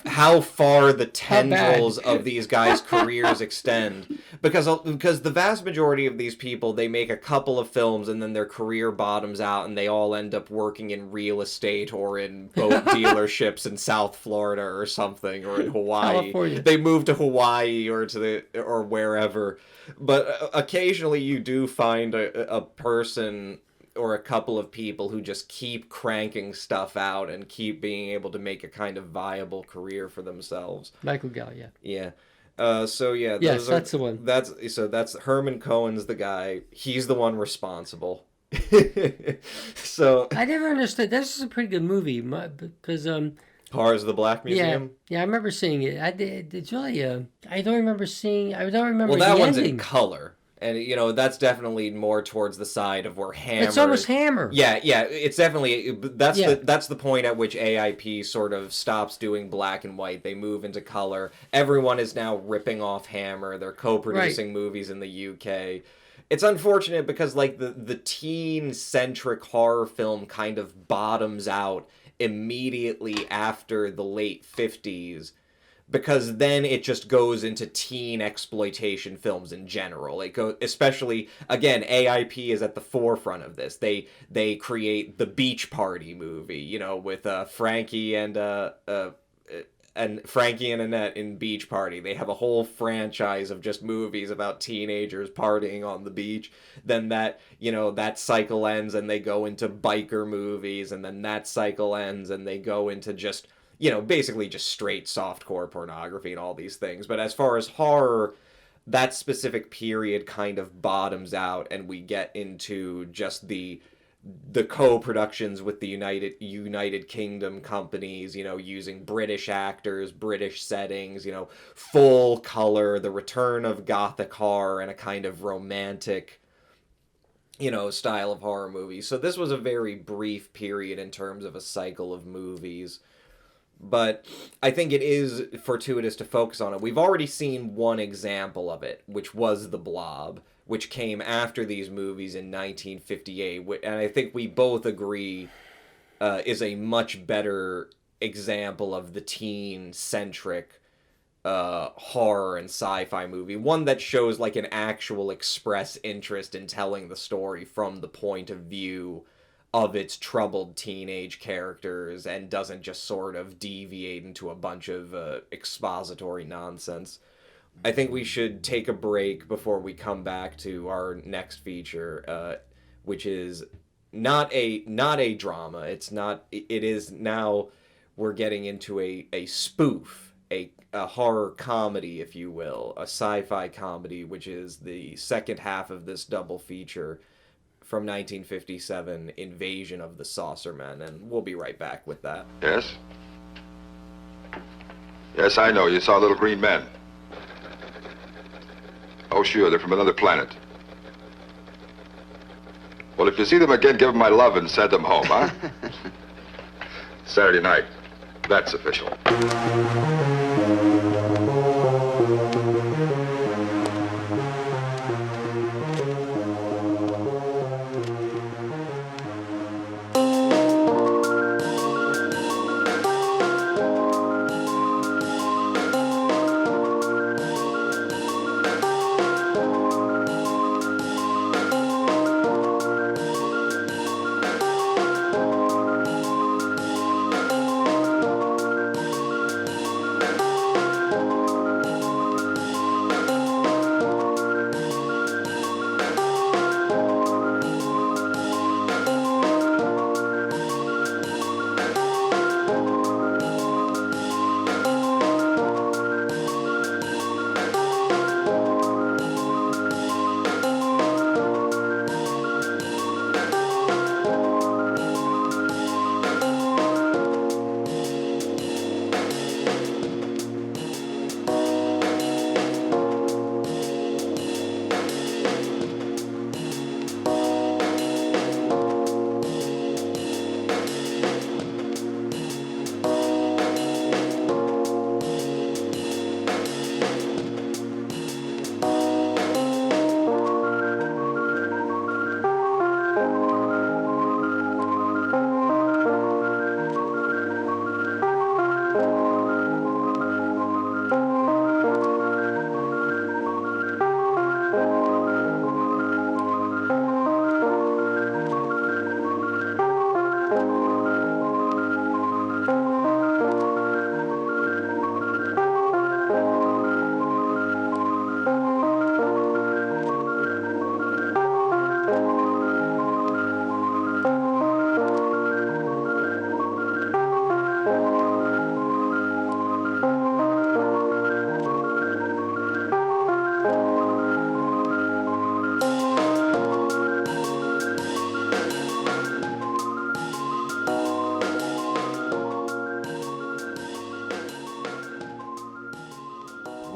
how far the tendrils of these guys' careers extend, because the vast majority of these people, they make a couple of films and then their career bottoms out and they all end up working in real estate or in boat dealerships in South Florida or something, or in Hawaii. California. They move to Hawaii or wherever, but occasionally you do find a person or a couple of people who just keep cranking stuff out and keep being able to make a kind of viable career for themselves. Michael Gall, yeah. Yeah. So yeah. Yes, that's the one. That's Herman Cohen's the guy. He's the one responsible. So I never understood. This is a pretty good movie because Horrors of the Black Museum. Yeah, I remember seeing it. It's really I don't remember seeing. I don't remember. Well, that the one's ending. in color. And, you know, that's definitely more towards the side of where Hammer... It's almost Hammer. Yeah, it's definitely... That's the point at which AIP sort of stops doing black and white. They move into color. Everyone is now ripping off Hammer. They're co-producing movies in the UK. It's unfortunate because, like, the teen-centric horror film kind of bottoms out immediately after the late 50s. Because then it just goes into teen exploitation films in general. Especially, again, AIP is at the forefront of this. They create the Beach Party movie, you know, with Frankie and Annette in Beach Party. They have a whole franchise of just movies about teenagers partying on the beach. Then that cycle ends and they go into biker movies, and then that cycle ends and they go into just... you know, basically just straight softcore pornography and all these things. But as far as horror, that specific period kind of bottoms out, and we get into just the co-productions with the United Kingdom companies, you know, using British actors, British settings, you know, full color, the return of Gothic horror, and a kind of romantic, you know, style of horror movies. So this was a very brief period in terms of a cycle of movies. But I think it is fortuitous to focus on it. We've already seen one example of it, which was The Blob, which came after these movies in 1958. And I think we both agree is a much better example of the teen-centric horror and sci-fi movie. One that shows like an actual express interest in telling the story from the point of view of its troubled teenage characters and doesn't just sort of deviate into a bunch of expository nonsense. I think we should take a break before we come back to our next feature, which is not a drama. It is now we're getting into a spoof, a horror comedy, if you will, a sci-fi comedy, which is the second half of this double feature from 1957, Invasion of the Saucermen, and we'll be right back with that. Yes? Yes, I know. You saw little green men. Oh, sure, they're from another planet. Well, if you see them again, give them my love and send them home, huh? Saturday night. That's official.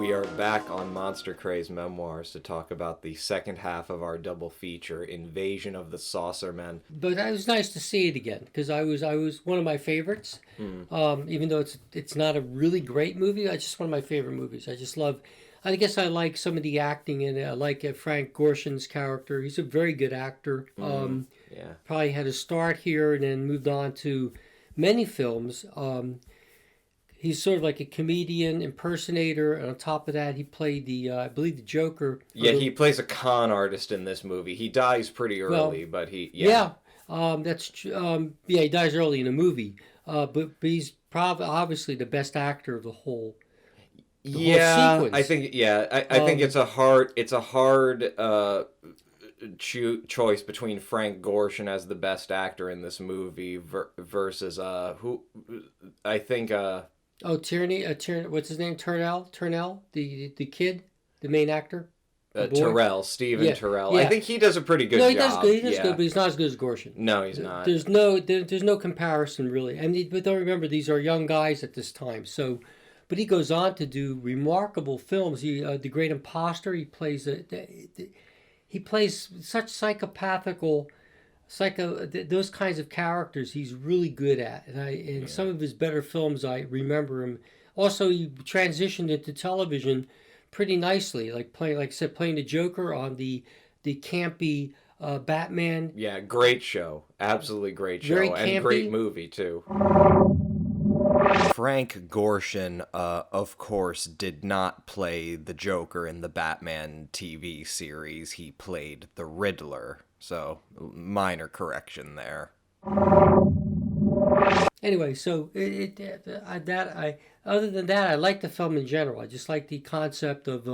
We are back on Monster Craze Memoirs to talk about the second half of our double feature, Invasion of the Saucermen. But it was nice to see it again because I was one of my favorites. Even though it's not a really great movie, it's just one of my favorite movies. I just love. I guess I like some of the acting in it. I like Frank Gorshin's character. He's a very good actor. Yeah. Probably had a start here and then moved on to many films. He's sort of like a comedian, impersonator, and on top of that, he played I believe, the Joker. Yeah, he plays a con artist in this movie. He dies pretty early, but he... Yeah, that's true. He dies early in the movie, but he's probably obviously the best actor of the whole. Whole sequence. I think. Yeah, I think it's a hard choice between Frank Gorshin as the best actor in this movie versus who I think. Tierney, what's his name? Turnell, the kid, the main actor. Terrell, Stephen Terrell. Yeah. I think he does a pretty good job. He does good. He does good, but he's not as good as Gorshin. No, he's not. There's no comparison really. But don't remember, these are young guys at this time. So, but he goes on to do remarkable films. The Great Imposter. He plays such those kinds of characters he's really good at. And some of his better films, I remember him. Also, he transitioned into television pretty nicely, like playing the Joker on the campy Batman. Yeah, great show. Absolutely great show. Very and campy. Great movie, too. Frank Gorshin, of course, did not play the Joker in the Batman TV series. He played the Riddler. So, minor correction there. Anyway, so other than that, I like the film in general. I just like the concept of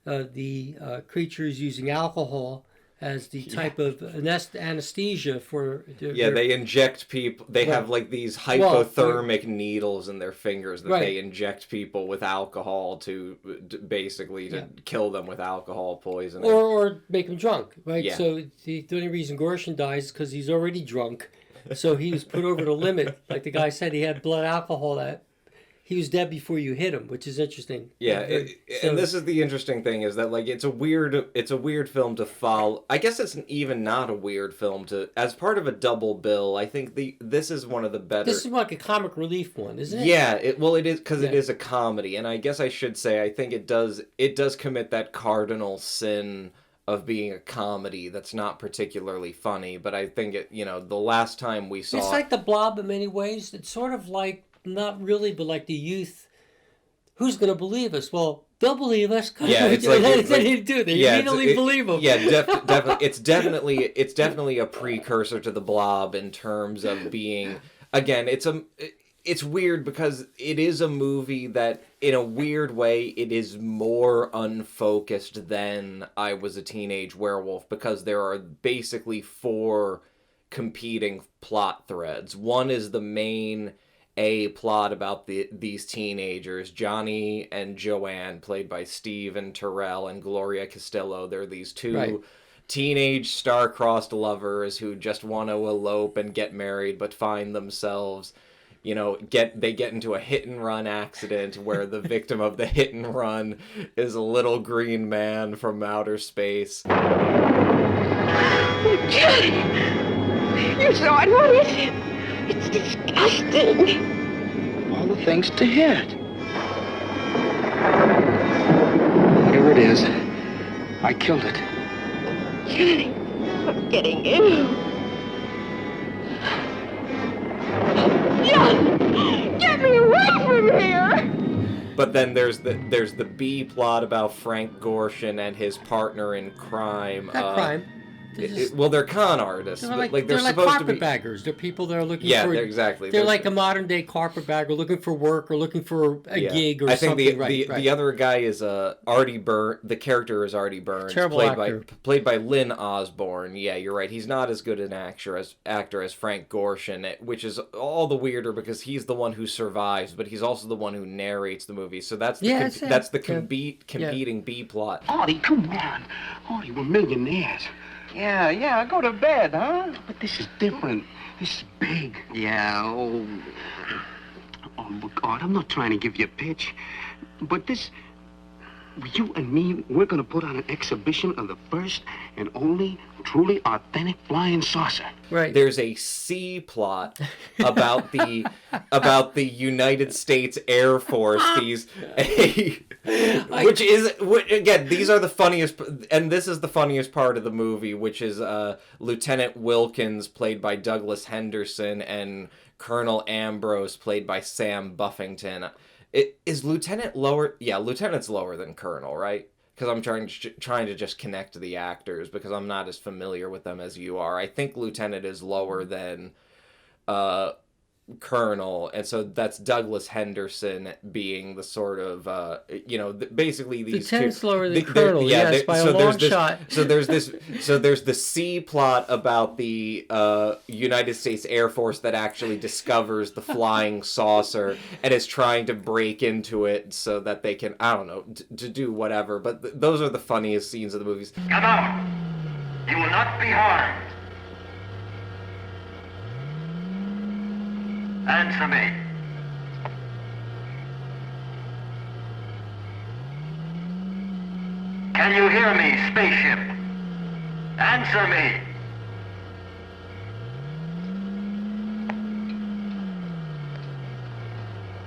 the creatures using alcohol as the type of anesthesia for... They inject people. They have like these hypothermic needles in their fingers that they inject people with alcohol to basically kill them with alcohol poisoning. Or make them drunk, right? Yeah. So the only reason Gorshin dies is because he's already drunk. So he was put over the limit. Like the guy said, he had blood alcohol that... He was dead before you hit him, which is interesting. Yeah, and this is the interesting thing is that like it's a weird film to follow. I guess it's even not a weird film to as part of a double bill. I think this is one of the better. This is like a comic relief one, isn't it? Yeah, it is because it is a comedy, and I guess I should say I think it does commit that cardinal sin of being a comedy that's not particularly funny. But I think the last time we saw it's like The Blob in many ways. It's sort of like. Not really, but like the youth, who's going to believe us? Well, they'll believe us. Yeah, it's like they do. They immediately believe them. Yeah, definitely. It's definitely a precursor to The Blob in terms of being. Again, it's weird because it is a movie that, in a weird way, it is more unfocused than I Was a Teenage Werewolf because there are basically 4 competing plot threads. One is the main. A plot about these teenagers, Johnny and Joanne, played by Stephen Terrell and Gloria Castillo. They're these 2 teenage star-crossed lovers who just want to elope and get married, but find themselves, they get into a hit-and-run accident where the victim of the hit-and-run is a little green man from outer space. You saw it. What is it? It's disgusting. All the things to hit. Whatever it is, I killed it. Johnny, I'm getting ill. John, get me away from here! But then there's the B plot about Frank Gorshin and his partner in crime. Crime. well, they're con artists. They're but, like, they're they're like supposed to be carpetbaggers. They're people that are looking Yeah, for... they're exactly. They're like a modern-day carpetbagger looking for work or looking for a gig or something. I think the other guy is Artie Burns. The character is Artie Burns. Terrible actor. Played by Lynn Osborne. Yeah, you're right. He's not as good an actor as Frank Gorshin, which is all the weirder because he's the one who survives, but he's also the one who narrates the movie. So that's the competing B plot. Artie, come on. Artie, we're millionaires. Yeah, go to bed, huh? But this is different. This is big. Yeah, Oh, look, Art, I'm not trying to give you a pitch, but this... You and me, we're gonna put on an exhibition of the first and only truly authentic flying saucer. Right. There's a C plot about the United States Air Force. Again, these are the funniest, and this is the funniest part of the movie, which is Lieutenant Wilkins, played by Douglas Henderson, and Colonel Ambrose, played by Sam Buffington. Is Lieutenant lower? Yeah, Lieutenant's lower than Colonel, right? Because I'm trying to just connect to the actors because I'm not as familiar with them as you are. I think Lieutenant is lower than Colonel, and so that's Douglas Henderson being the sort of basically these Lieutenant's two, lower than Colonel, yes, by a long shot. So there's the C plot about the United States Air Force that actually discovers the flying saucer and is trying to break into it so that they can, I don't know, to do whatever. But those are the funniest scenes of the movies. Come on, you will not be harmed. Answer me. Can you hear me, spaceship? Answer me.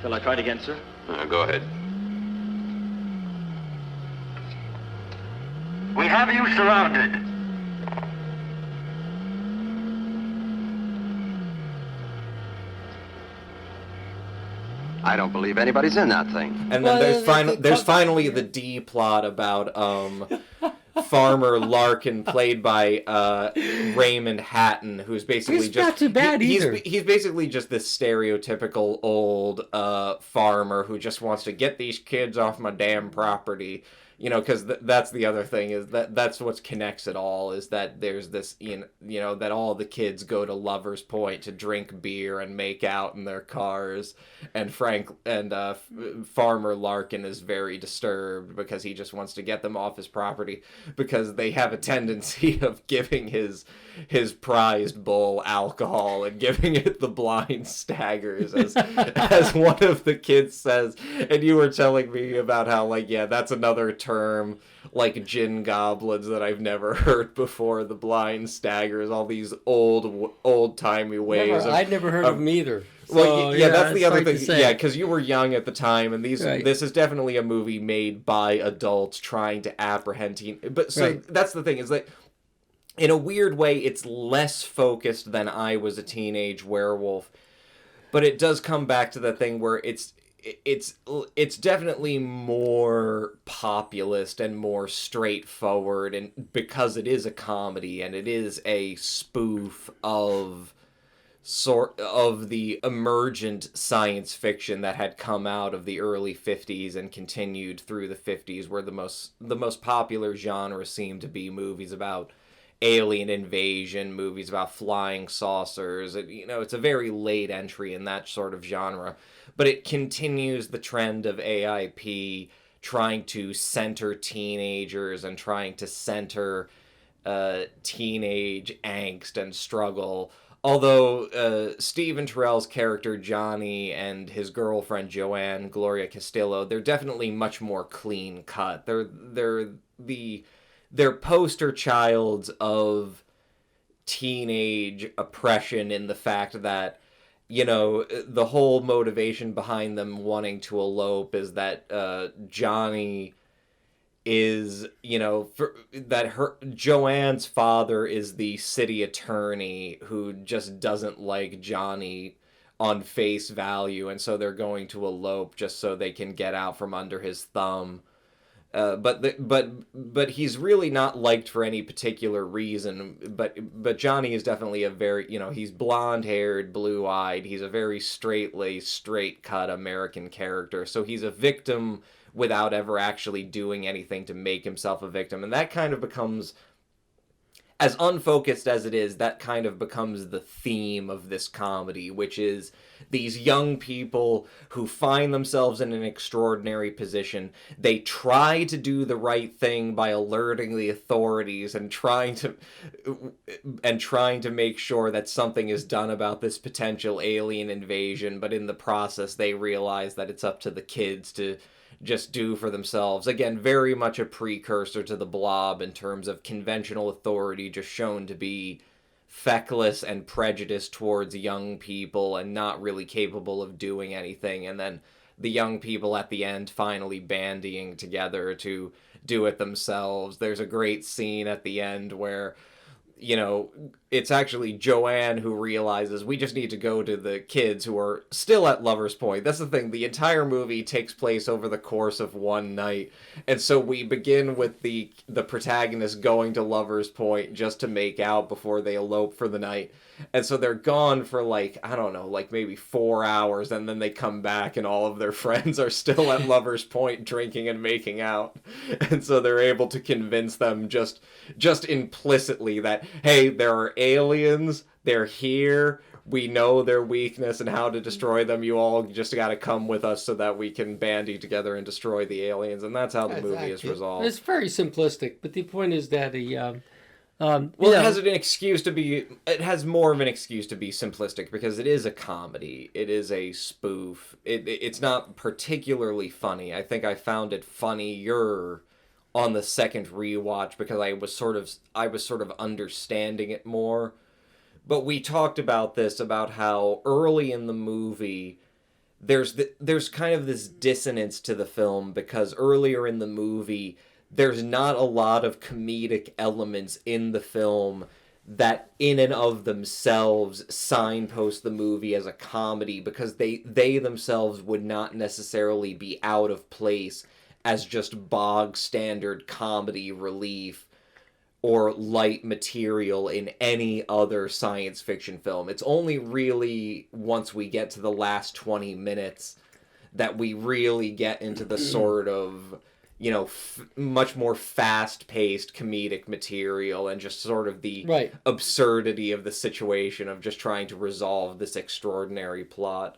Shall I try it again, sir? Go ahead. We have you surrounded. I don't believe anybody's in that thing. And then there's finally the D plot about Farmer Larkin, played by Raymond Hatton, who's basically he's not too bad either. He's basically just this stereotypical old farmer who just wants to get these kids off my damn property. You know, because that's the other thing, is that's what connects it all, is that there's this, that all the kids go to Lover's Point to drink beer and make out in their cars, and Farmer Larkin is very disturbed because he just wants to get them off his property because they have a tendency of giving his prized bull alcohol and giving it the blind staggers, as one of the kids says. And you were telling me about how, that's another term, like gin goblins, that I've never heard before. The blind staggers, all these old-timey ways. I'd never heard of them either. Well, that's the other thing. Yeah, because you were young at the time, and this is definitely a movie made by adults trying to apprehend teen. But that's the thing, is that in a weird way, it's less focused than I Was a Teenage Werewolf, but it does come back to the thing where it's definitely more populist and more straightforward, and because it is a comedy and it is a spoof of the emergent science fiction that had come out of the early 50s and continued through the 50s, where the most popular genre seemed to be movies about alien invasion, movies about flying saucers. It's a very late entry in that sort of genre, but it continues the trend of AIP trying to center teenagers and trying to center teenage angst and struggle. Although Stephen Terrell's character Johnny and his girlfriend Joanne, Gloria Castillo, they're definitely much more clean cut. They're poster childs of teenage oppression, in the fact that, the whole motivation behind them wanting to elope is that Johnny is, Joanne's father is the city attorney who just doesn't like Johnny on face value, and so they're going to elope just so they can get out from under his thumb. But he's really not liked for any particular reason. But Johnny is definitely a very, he's blonde-haired, blue-eyed. He's a very straight-laced, straight-cut American character. So he's a victim without ever actually doing anything to make himself a victim. And that kind of becomes, as unfocused as it is, that kind of becomes the theme of this comedy, which is these young people who find themselves in an extraordinary position. They try to do the right thing by alerting the authorities and trying to make sure that something is done about this potential alien invasion, but in the process they realize that it's up to the kids to just do for themselves. Again, very much a precursor to the Blob in terms of conventional authority just shown to be feckless and prejudiced towards young people and not really capable of doing anything, and then the young people at the end finally bandying together to do it themselves. There's a great scene at the end where, it's actually Joanne who realizes we just need to go to the kids who are still at Lover's Point. That's the thing. The entire movie takes place over the course of one night. And so we begin with the protagonist going to Lover's Point just to make out before they elope for the night. And so they're gone for maybe 4 hours, and then they come back and all of their friends are still at Lover's Point drinking and making out. And so they're able to convince them just implicitly that, hey, there are aliens, they're here, we know their weakness and how to destroy them, you all just gotta come with us so that we can bandy together and destroy the aliens. And that's how the movie is resolved. It's very simplistic, but the point is that it has an excuse to be. It has more of an excuse to be simplistic because it is a comedy. It is a spoof. It's not particularly funny. I think I found it funnier on the second rewatch because I was sort of understanding it more. But we talked about this, about how early in the movie there's kind of this dissonance to the film, because earlier in the movie there's not a lot of comedic elements in the film that in and of themselves signpost the movie as a comedy, because they themselves would not necessarily be out of place as just bog standard comedy relief or light material in any other science fiction film. It's only really once we get to the last 20 minutes that we really get into the sort of, much more fast-paced comedic material and just sort of the absurdity of the situation of just trying to resolve this extraordinary plot.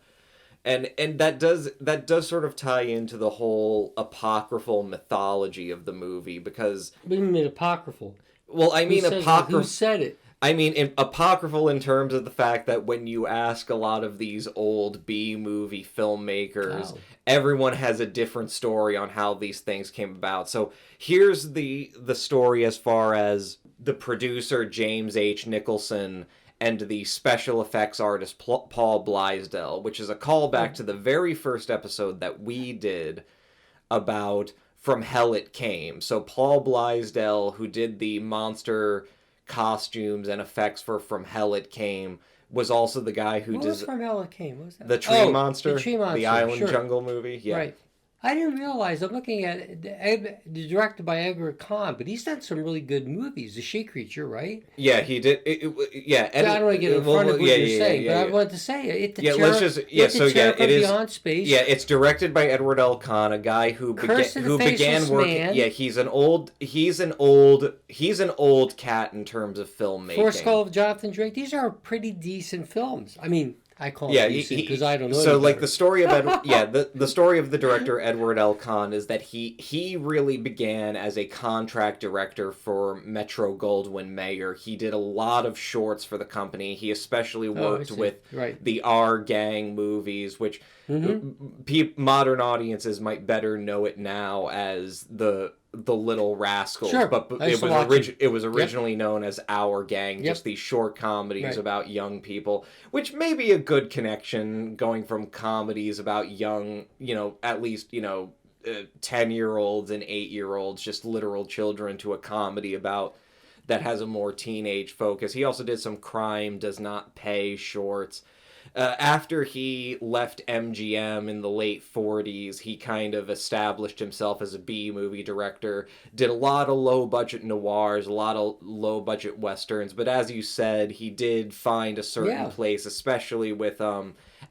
And that does sort of tie into the whole apocryphal mythology of the movie, because... What do you mean apocryphal? Well, I mean apocryphal... Who said it? I mean, apocryphal in terms of the fact that when you ask a lot of these old B-movie filmmakers, everyone has a different story on how these things came about. So here's the story as far as the producer, James H. Nicholson, and the special effects artist, Paul Blaisdell, which is a callback to the very first episode that we did about From Hell It Came. So Paul Blaisdell, who did the monster costumes and effects for From Hell It Came, was also the guy who What was From Hell It Came? What was that? The Tree Monster, the Tree Monster, the Island Jungle movie. Yeah. Right. I didn't realize. I'm looking at it, directed by Edward Kahn, but he's done some really good movies. The She Creature, right? Yeah, he did. Yeah, I don't want to get in front of what you're saying, but I wanted to say it. Beyond Space. Yeah, it's directed by Edward L. Kahn, a guy who began working. Man. Yeah, he's an old cat in terms of filmmaking. Forrest Gump, Jonathan Drake. These are pretty decent films. I mean, I call it decent because I don't know. So, like, the story of the story of the director Edward L. Kahn is that he really began as a contract director for Metro-Goldwyn-Mayer. He did a lot of shorts for the company. He especially worked with the R Gang movies, which modern audiences might better know it now as the Little Rascals, but it was originally known as Our Gang, just these short comedies about young people, which may be a good connection, going from comedies about young, at least, 10-year-olds and 8-year-olds, just literal children, to a comedy about that has a more teenage focus. He also did some Crime Does Not Pay shorts. After he left MGM in the late 40s, he kind of established himself as a B-movie director, did a lot of low-budget noirs, a lot of low-budget westerns, but as you said, he did find a certain place, especially with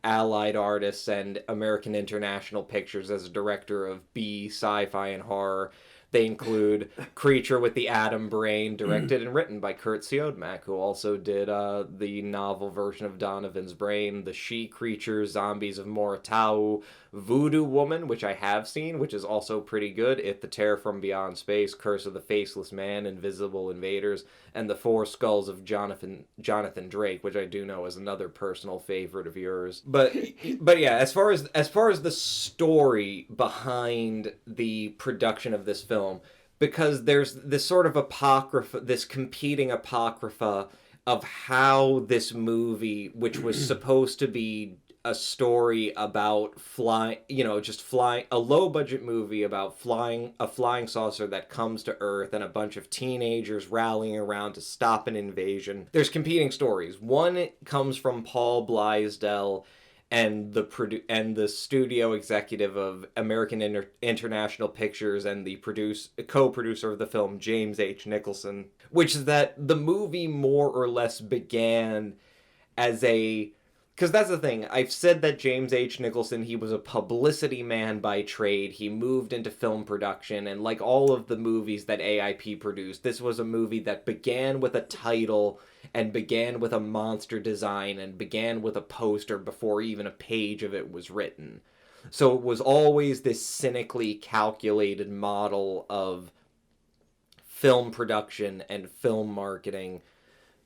Allied Artists and American International Pictures as a director of B, sci-fi, and horror. They include Creature with the Atom Brain, directed and written by Kurt Siodmak, who also did the novel version of Donovan's Brain, The She-Creature, Zombies of Moritau, Voodoo Woman, which I have seen, which is also pretty good, It the Terror from Beyond Space, Curse of the Faceless Man, Invisible Invaders, and The Four Skulls of Jonathan Drake, which I do know is another personal favorite of yours. But yeah, as far as the story behind the production of this film, because there's this sort of apocrypha, this competing apocrypha of how this movie, which was supposed to be a story about flying, a low-budget movie about a flying saucer that comes to Earth and a bunch of teenagers rallying around to stop an invasion. There's competing stories. One comes from Paul Blaisdell and the studio executive of American International Pictures and the co-producer of the film, James H. Nicholson, which is that the movie more or less began as a... Because that's the thing, I've said that James H. Nicholson, he was a publicity man by trade, he moved into film production, and like all of the movies that AIP produced, this was a movie that began with a title, and began with a monster design, and began with a poster before even a page of it was written. So it was always this cynically calculated model of film production and film marketing.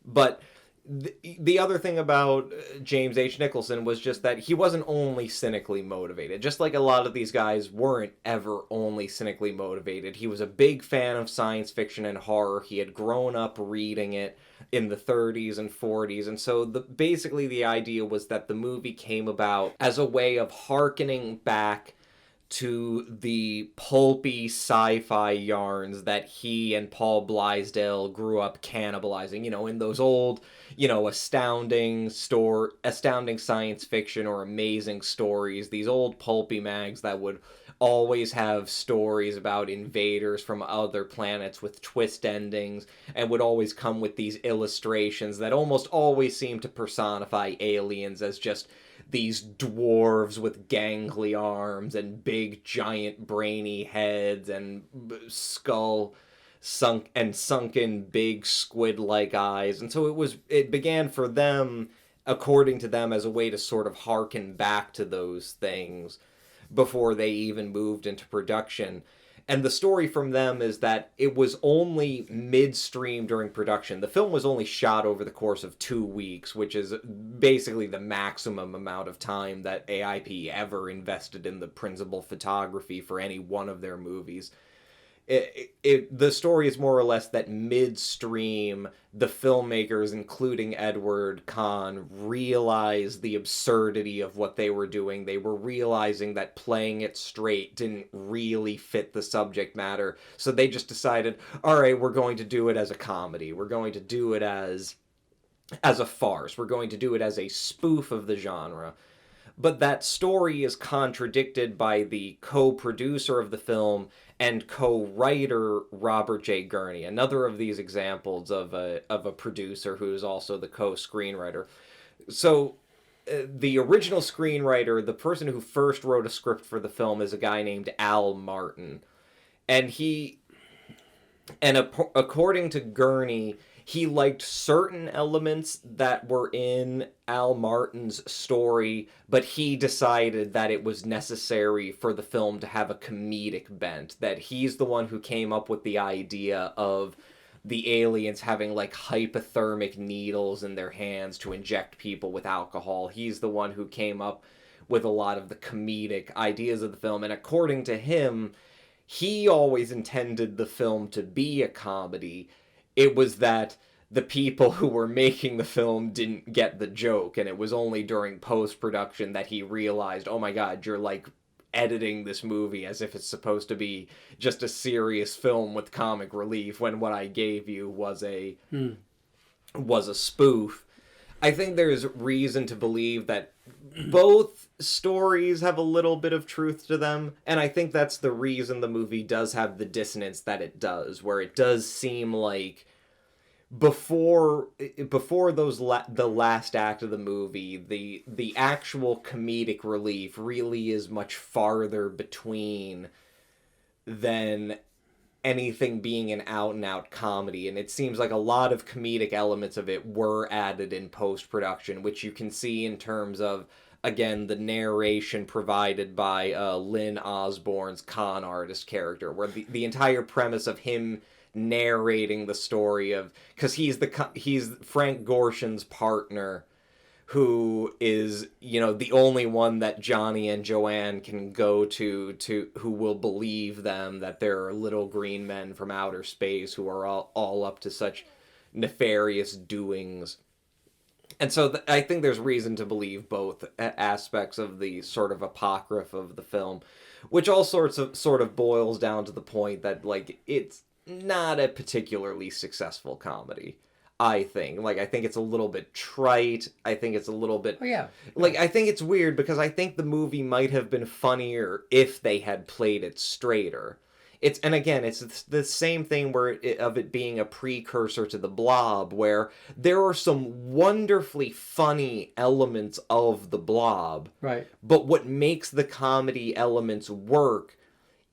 But the other thing about James H. Nicholson was just that he wasn't only cynically motivated. Just like a lot of these guys weren't ever only cynically motivated. He was a big fan of science fiction and horror. He had grown up reading it in the 30s and 40s. And so basically the idea was that the movie came about as a way of hearkening back to the pulpy sci-fi yarns that he and Paul Blaisdell grew up cannibalizing, in those old, astounding science fiction or amazing stories, these old pulpy mags that would always have stories about invaders from other planets with twist endings, and would always come with these illustrations that almost always seem to personify aliens as just these dwarves with gangly arms and big giant brainy heads and sunken big squid-like eyes. And so it began for them, according to them, as a way to sort of harken back to those things before they even moved into production. And the story from them is that it was only midstream during production. The film was only shot over the course of 2 weeks, which is basically the maximum amount of time that AIP ever invested in the principal photography for any one of their movies. The story is more or less that midstream, the filmmakers, including Edward Kahn, realized the absurdity of what they were doing. They were realizing that playing it straight didn't really fit the subject matter. So they just decided, all right, we're going to do it as a comedy. We're going to do it as a farce. We're going to do it as a spoof of the genre. But that story is contradicted by the co-producer of the film and co-writer Robert J. Gurney, another of these examples of a producer who is also the co-screenwriter. So the original screenwriter, the person who first wrote a script for the film, is a guy named Al Martin. And according to Gurney, he liked certain elements that were in Al Martin's story, but he decided that it was necessary for the film to have a comedic bent, that he's the one who came up with the idea of the aliens having like hypothermic needles in their hands to inject people with alcohol. He's the one who came up with a lot of the comedic ideas of the film, and according to him, he always intended the film to be a comedy. It was that the people who were making the film didn't get the joke, and it was only during post-production that he realized, oh my god, you're like editing this movie as if it's supposed to be just a serious film with comic relief, when what I gave you was a spoof. I think there's reason to believe that both stories have a little bit of truth to them, and I think that's the reason the movie does have the dissonance that it does, where it does seem like before the last act of the movie, the actual comedic relief really is much farther between than anything being an out-and-out comedy, and it seems like a lot of comedic elements of it were added in post-production, which you can see in terms of, again, the narration provided by Lynn Osborne's con artist character, where the entire premise of him narrating the story of, because he's Frank Gorshin's partner, who is, the only one that Johnny and Joanne can go to who will believe them that there are little green men from outer space who are all up to such nefarious doings. And so I think there's reason to believe both aspects of the sort of apocrypha of the film, which all sort of boils down to the point that, like, it's not a particularly successful comedy, I think. Like, I think it's a little bit trite. I think it's a little bit... Oh, yeah. Like, I think it's weird because I think the movie might have been funnier if they had played it straighter. And again, it's the same thing of it being a precursor to The Blob, where there are some wonderfully funny elements of The Blob. Right. But what makes the comedy elements work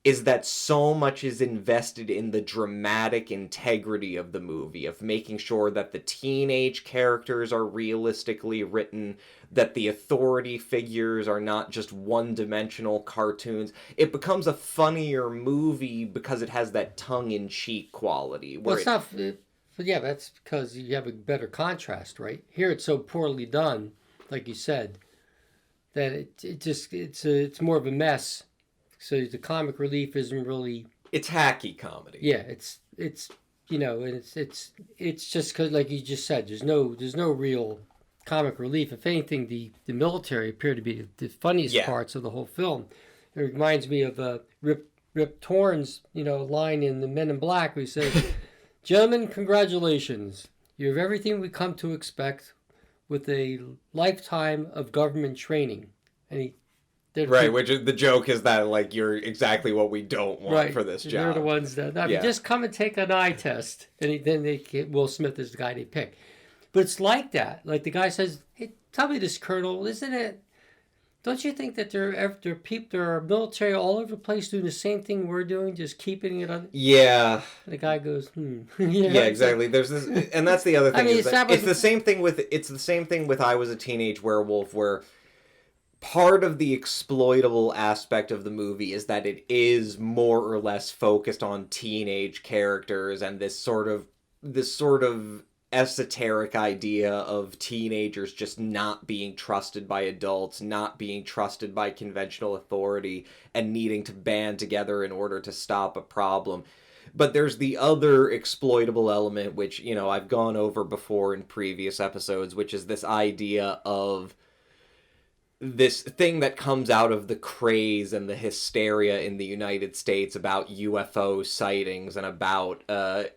is that so much is invested in the dramatic integrity of the movie, of making sure that the teenage characters are realistically written, that the authority figures are not just one-dimensional cartoons. It becomes a funnier movie because it has that tongue-in-cheek quality. Well, it's not... But yeah, that's because you have a better contrast, right? Here it's so poorly done, like you said, that it's more of a mess. So the comic relief isn't really... It's hacky comedy. Yeah, it's and it's just because, like you just said, there's no real comic relief. If anything, the military appear to be the funniest parts of the whole film. It reminds me of Rip Torn's line in The Men in Black, where he says, "Gentlemen, congratulations. You have everything we come to expect with a lifetime of government training." And which the joke is that, like, you're exactly what we don't want for this job. They're the ones that... just come and take an eye test. And then Will Smith is the guy they pick. But it's like that. Like, the guy says, "Hey, tell me this, Colonel, isn't it... Don't you think that there are military all over the place doing the same thing we're doing, just keeping it on..." Yeah. And the guy goes, Yeah, exactly. There's this... And that's the other thing. It's the same thing with I Was a Teenage Werewolf, where... part of the exploitable aspect of the movie is that it is more or less focused on teenage characters and this sort of esoteric idea of teenagers just not being trusted by adults, not being trusted by conventional authority, and needing to band together in order to stop a problem. But there's the other exploitable element, which, I've gone over before in previous episodes, which is this idea of this thing that comes out of the craze and the hysteria in the United States about UFO sightings and about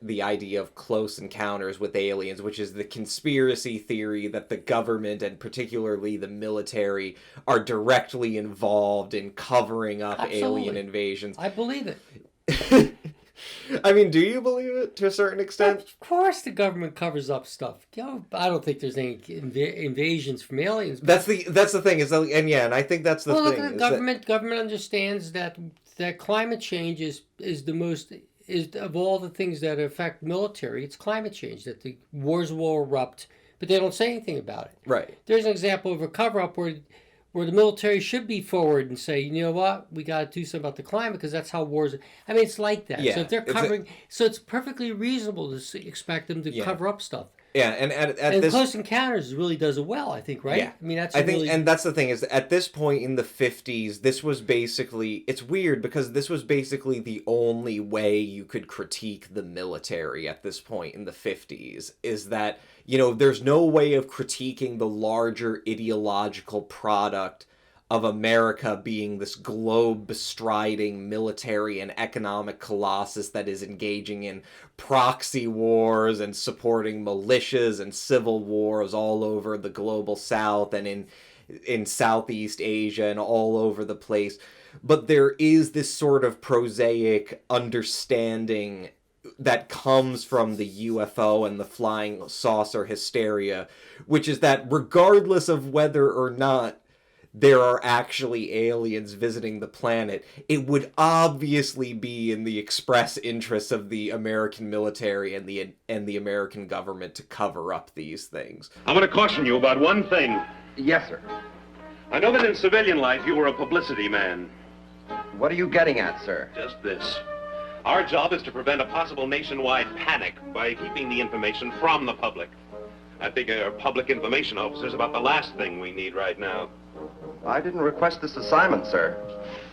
the idea of close encounters with aliens, which is the conspiracy theory that the government and particularly the military are directly involved in covering up alien invasions. I believe it. I mean, do you believe it to a certain extent? Of course the government covers up stuff. I don't think there's any invasions from aliens. That's the thing. And I think that's the thing. Well, the government understands that climate change is of all the things that affect military, it's climate change, that the wars will erupt, but they don't say anything about it. Right. There's an example of a cover-up where the military should be forward and say, you know what, we got to do something about the climate because that's how wars... I mean, it's like that. Yeah, so if they're covering... So it's perfectly reasonable to expect them to cover up stuff. Yeah, and this... Close Encounters really does it well, I think, right? Yeah. I mean, and that's the thing, is at this point in the 50s, this was basically... It's weird because this was basically the only way you could critique the military at this point in the 50s, is that... there's no way of critiquing the larger ideological product of America being this globe-bestriding military and economic colossus that is engaging in proxy wars and supporting militias and civil wars all over the global south and in Southeast Asia and all over the place. But there is this sort of prosaic understanding that comes from the UFO and the flying saucer hysteria, which is that regardless of whether or not there are actually aliens visiting the planet, it would obviously be in the express interests of the American military and the American government to cover up these things. I'm going to caution you about one thing. Yes, sir. I know that in civilian life you were a publicity man. What are you getting at, sir? Just this. Our job is to prevent a possible nationwide panic by keeping the information from the public. I think our public information officer is about the last thing we need right now. I didn't request this assignment, sir.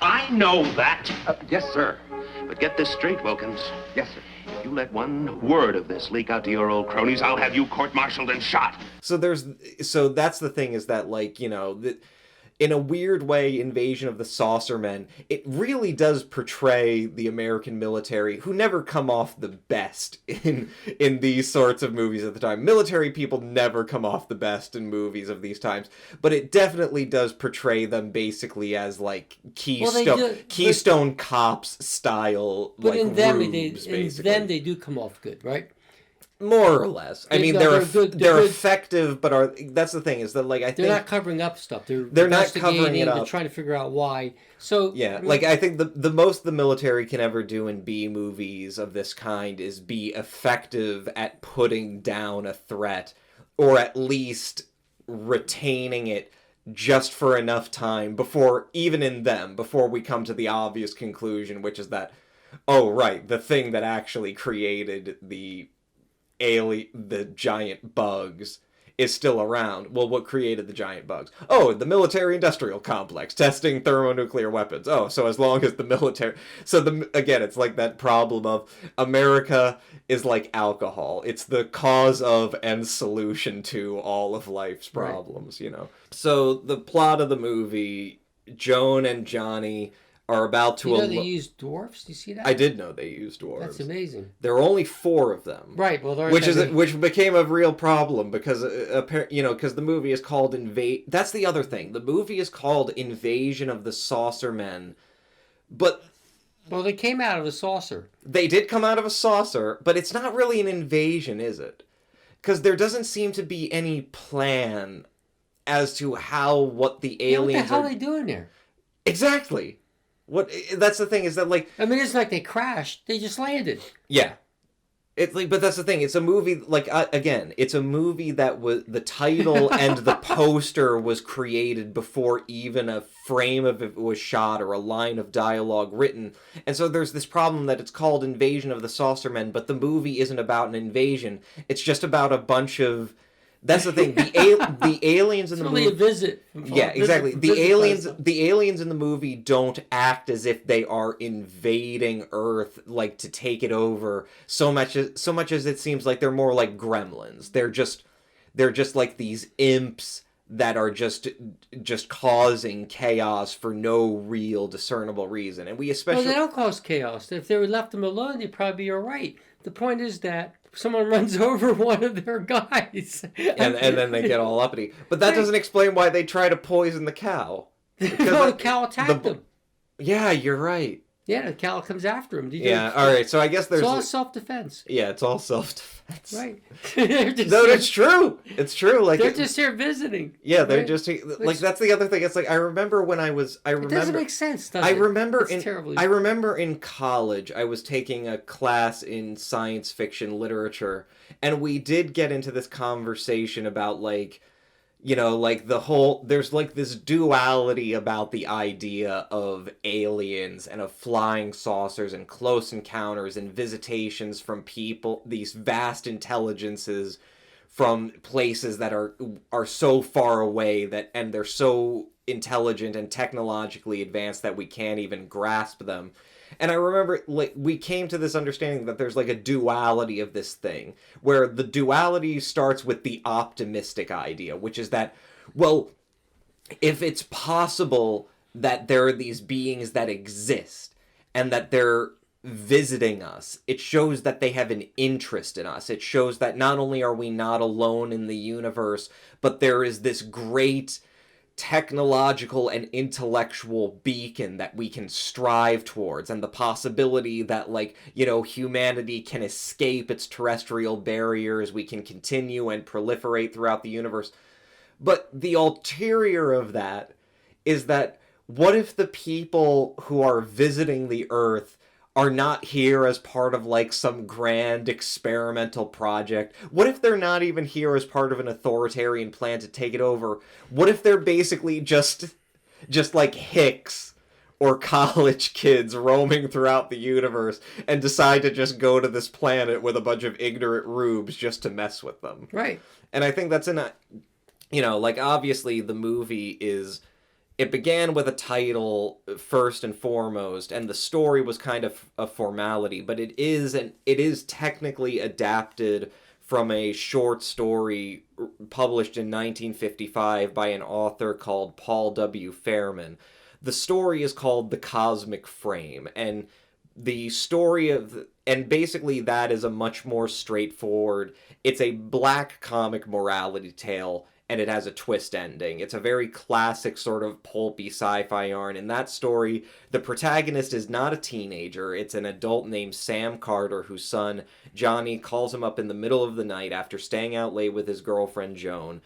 I know that. Yes, sir. But get this straight, Wilkins. Yes, sir. If you let one word of this leak out to your old cronies, I'll have you court-martialed and shot. So that's the thing, is that, like, you know, in a weird way, Invasion of the Saucermen, it really does portray the American military, who never come off the best in these sorts of movies at the time. Military people never come off the best in movies of these times, but it definitely does portray them basically as, like, Keystone Cops style, but like, in them, rubes, they do come off good, right? More or less. I mean, they're effective, but that's the thing, is that, like, I think they're not covering up stuff. They're not covering it up. They're trying to figure out why. So yeah, like, I think the most the military can ever do in B movies of this kind is be effective at putting down a threat, or at least retaining it just for enough time before we come to the obvious conclusion, which is that, oh right, the thing that actually created the giant bugs is still around. Well, what created the giant bugs? Oh, the military-industrial complex, testing thermonuclear weapons. Oh, so as long as the military... So, again, it's like that problem of America is like alcohol. It's the cause of and solution to all of life's problems, you know? So, the plot of the movie, Joan and Johnny are about to... You know they use dwarfs? Do you see that? I did know they used dwarves. That's amazing. There are only 4 of them. Right. Well, which became a real problem because because the movie is called That's the other thing. The movie is called Invasion of the Saucermen, but they came out of a saucer. They did come out of a saucer, but it's not really an invasion, is it? Because there doesn't seem to be any plan as to what the aliens what the hell are they doing there? Exactly. That's the thing, is that, like... I mean, it's like they crashed. They just landed. Yeah. It's like, but that's the thing. It's a movie, like, again, it's a movie that was... The title and the poster was created before even a frame of it was shot or a line of dialogue written. And so there's this problem that it's called Invasion of the Saucermen, but the movie isn't about an invasion. It's just about a bunch of... That's the thing. The aliens in the movie. It's really a visit. Yeah, exactly. The aliens in the movie don't act as if they are invading Earth, like to take it over. So much as it seems like they're more like gremlins. They're just like these imps that are just causing chaos for no real discernible reason. And we especially... Well, they don't cause chaos. If they were left them alone, they'd probably be all right. The point is that someone runs over one of their guys. and then they get all uppity. But that doesn't explain why they try to poison the cow. No, the cow attacked them. Yeah, you're right. Yeah, the cow comes after him. All right, so I guess there's... It's all self-defense. Yeah, it's all self-defense. Right. No, it's true. It's true. Like, they're just here visiting. Yeah, they're just... Like, that's the other thing. It's like, I remember when I was... It doesn't make sense, does it? I remember in college, I was taking a class in science fiction literature, and we did get into this conversation about, like... You know, like, there's, like, this duality about the idea of aliens and of flying saucers and close encounters and visitations from people, these vast intelligences from places that are so far away and they're so intelligent and technologically advanced that we can't even grasp them. And I remember, like, we came to this understanding that there's, like, a duality of this thing, where the duality starts with the optimistic idea, which is that, well, if it's possible that there are these beings that exist and that they're visiting us, it shows that they have an interest in us. It shows that not only are we not alone in the universe, but there is this great technological and intellectual beacon that we can strive towards, and the possibility that, like, you know, humanity can escape its terrestrial barriers, we can continue and proliferate throughout the universe. But the ulterior of that is that what if the people who are visiting the Earth are not here as part of, like, some grand experimental project? What if they're not even here as part of an authoritarian plan to take it over? What if they're basically just like hicks or college kids roaming throughout the universe and decide to just go to this planet with a bunch of ignorant rubes just to mess with them? Right. And I think that's you know, like, obviously the movie it began with a title first and foremost, and the story was kind of a formality, but it is technically adapted from a short story published in 1955 by an author called Paul W. Fairman. The story is called The Cosmic Frame, and the story and basically that is a much more straightforward, it's a black comic morality tale, and it has a twist ending. It's a very classic sort of pulpy sci-fi yarn. In that story, the protagonist is not a teenager. It's an adult named Sam Carter, whose son, Johnny, calls him up in the middle of the night after staying out late with his girlfriend, Joan.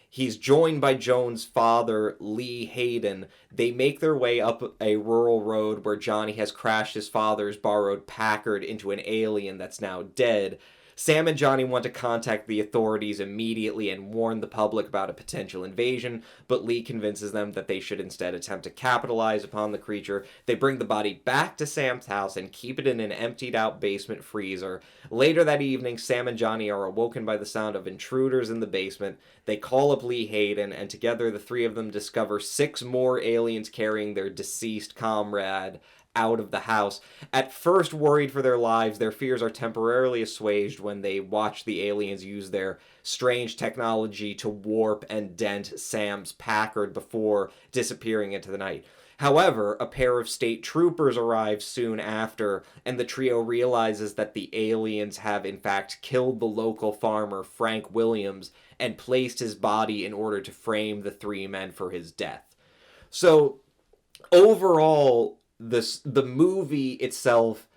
He's joined by Joan's father, Lee Hayden. They make their way up a rural road where Johnny has crashed his father's borrowed Packard into an alien that's now dead. Sam and Johnny want to contact the authorities immediately and warn the public about a potential invasion, but Lee convinces them that they should instead attempt to capitalize upon the creature. They bring the body back to Sam's house and keep it in an emptied-out basement freezer. Later that evening, Sam and Johnny are awoken by the sound of intruders in the basement. They call up Lee Hayden, and together the three of them discover 6 more aliens carrying their deceased comrade out of the house. At first worried for their lives, their fears are temporarily assuaged when they watch the aliens use their strange technology to warp and dent Sam's Packard before disappearing into the night. However, a pair of state troopers arrive soon after, and the trio realizes that the aliens have in fact killed the local farmer, Frank Williams, and placed his body in order to frame the 3 men for his death. So, overall, the movie itself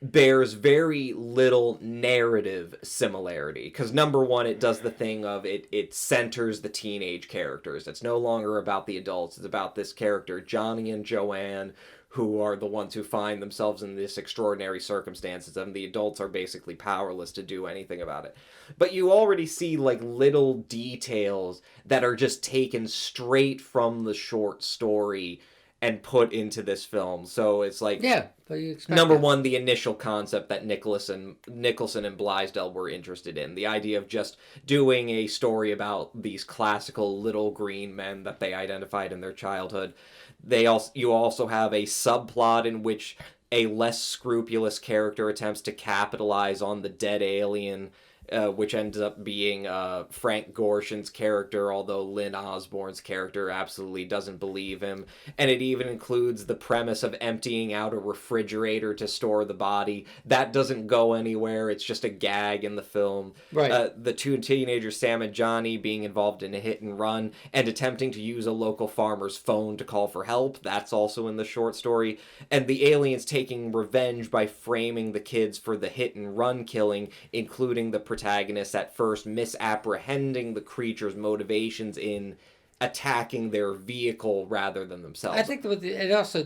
bears very little narrative similarity, because number one, it does the thing of it centers the teenage characters. It's no longer about the adults. It's about this character, Johnny and Joanne, who are the ones who find themselves in this extraordinary circumstances, and the adults are basically powerless to do anything about it. But you already see, like, little details that are just taken straight from the short story and put into this film. So it's like, yeah, but you expect number that. one, the initial concept that Nicholson and Blaisdell were interested in, the idea of just doing a story about these classical little green men that they identified in their childhood. You also have a subplot in which a less scrupulous character attempts to capitalize on the dead alien, which ends up being Frank Gorshin's character, although Lynn Osborne's character absolutely doesn't believe him. And it even includes the premise of emptying out a refrigerator to store the body. That doesn't go anywhere. It's just a gag in the film. Right. The 2 teenagers, Sam and Johnny, being involved in a hit and run and attempting to use a local farmer's phone to call for help. That's also in the short story. And the aliens taking revenge by framing the kids for the hit and run killing, including the protagonists at first misapprehending the creature's motivations in attacking their vehicle rather than themselves. I think it also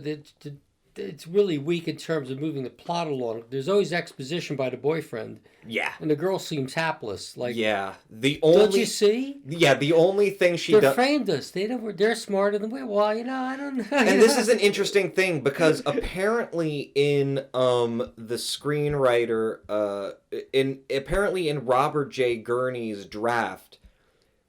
it's really weak in terms of moving the plot along. There's always exposition by the boyfriend. Yeah. And the girl seems hapless. Like, yeah. Don't you see? Yeah, the only thing she does... They framed us. They're smarter than we. Well, I don't know. And this is an interesting thing, because apparently in the screenwriter, apparently in Robert J. Gurney's draft,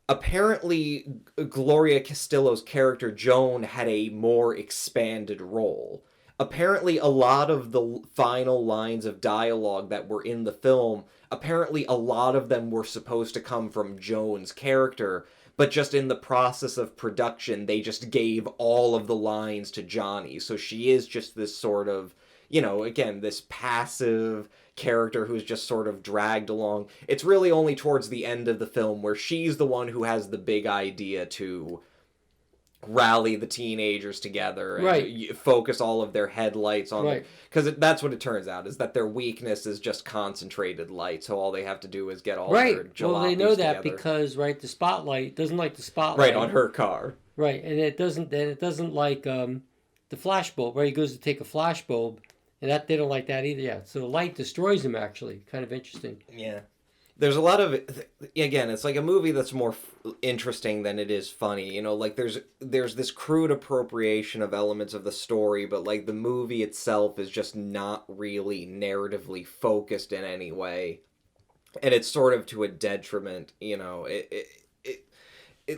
apparently Gloria Castillo's character Joan had a more expanded role. Apparently a lot of the final lines of dialogue that were in the film, apparently a lot of them were supposed to come from Joan's character, but just in the process of production, they just gave all of the lines to Johnny. So she is just this sort of, you know, again, this passive character who's just sort of dragged along. It's really only towards the end of the film where she's the one who has the big idea to rally the teenagers together and focus all of their headlights on because that's what it turns out, is that their weakness is just concentrated light, so all they have to do is get all their jalopies well, they know that together. because the spotlight doesn't like the spotlight on her car, and it doesn't like the flashbulb, he goes to take a flashbulb, and that they don't like that either. So the light destroys him, actually. Kind of interesting. There's a lot of, again, it's like a movie that's more interesting than it is funny. You know, like there's this crude appropriation of elements of the story, but like the movie itself is just not really narratively focused in any way. And it's sort of to a detriment, you know. It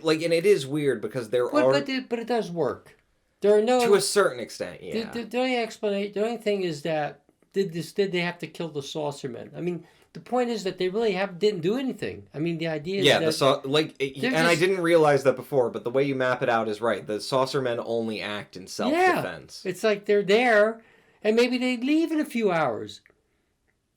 like, and it is weird because there are... But it does work. There are no... To a certain extent, yeah. The only thing is that, did they have to kill the saucermen? I mean... The point is that they really didn't do anything. I mean, the idea is that... and I didn't realize that before, but the way you map it out is right. The saucermen only act in self-defense. It's like they're there, and maybe they leave in a few hours.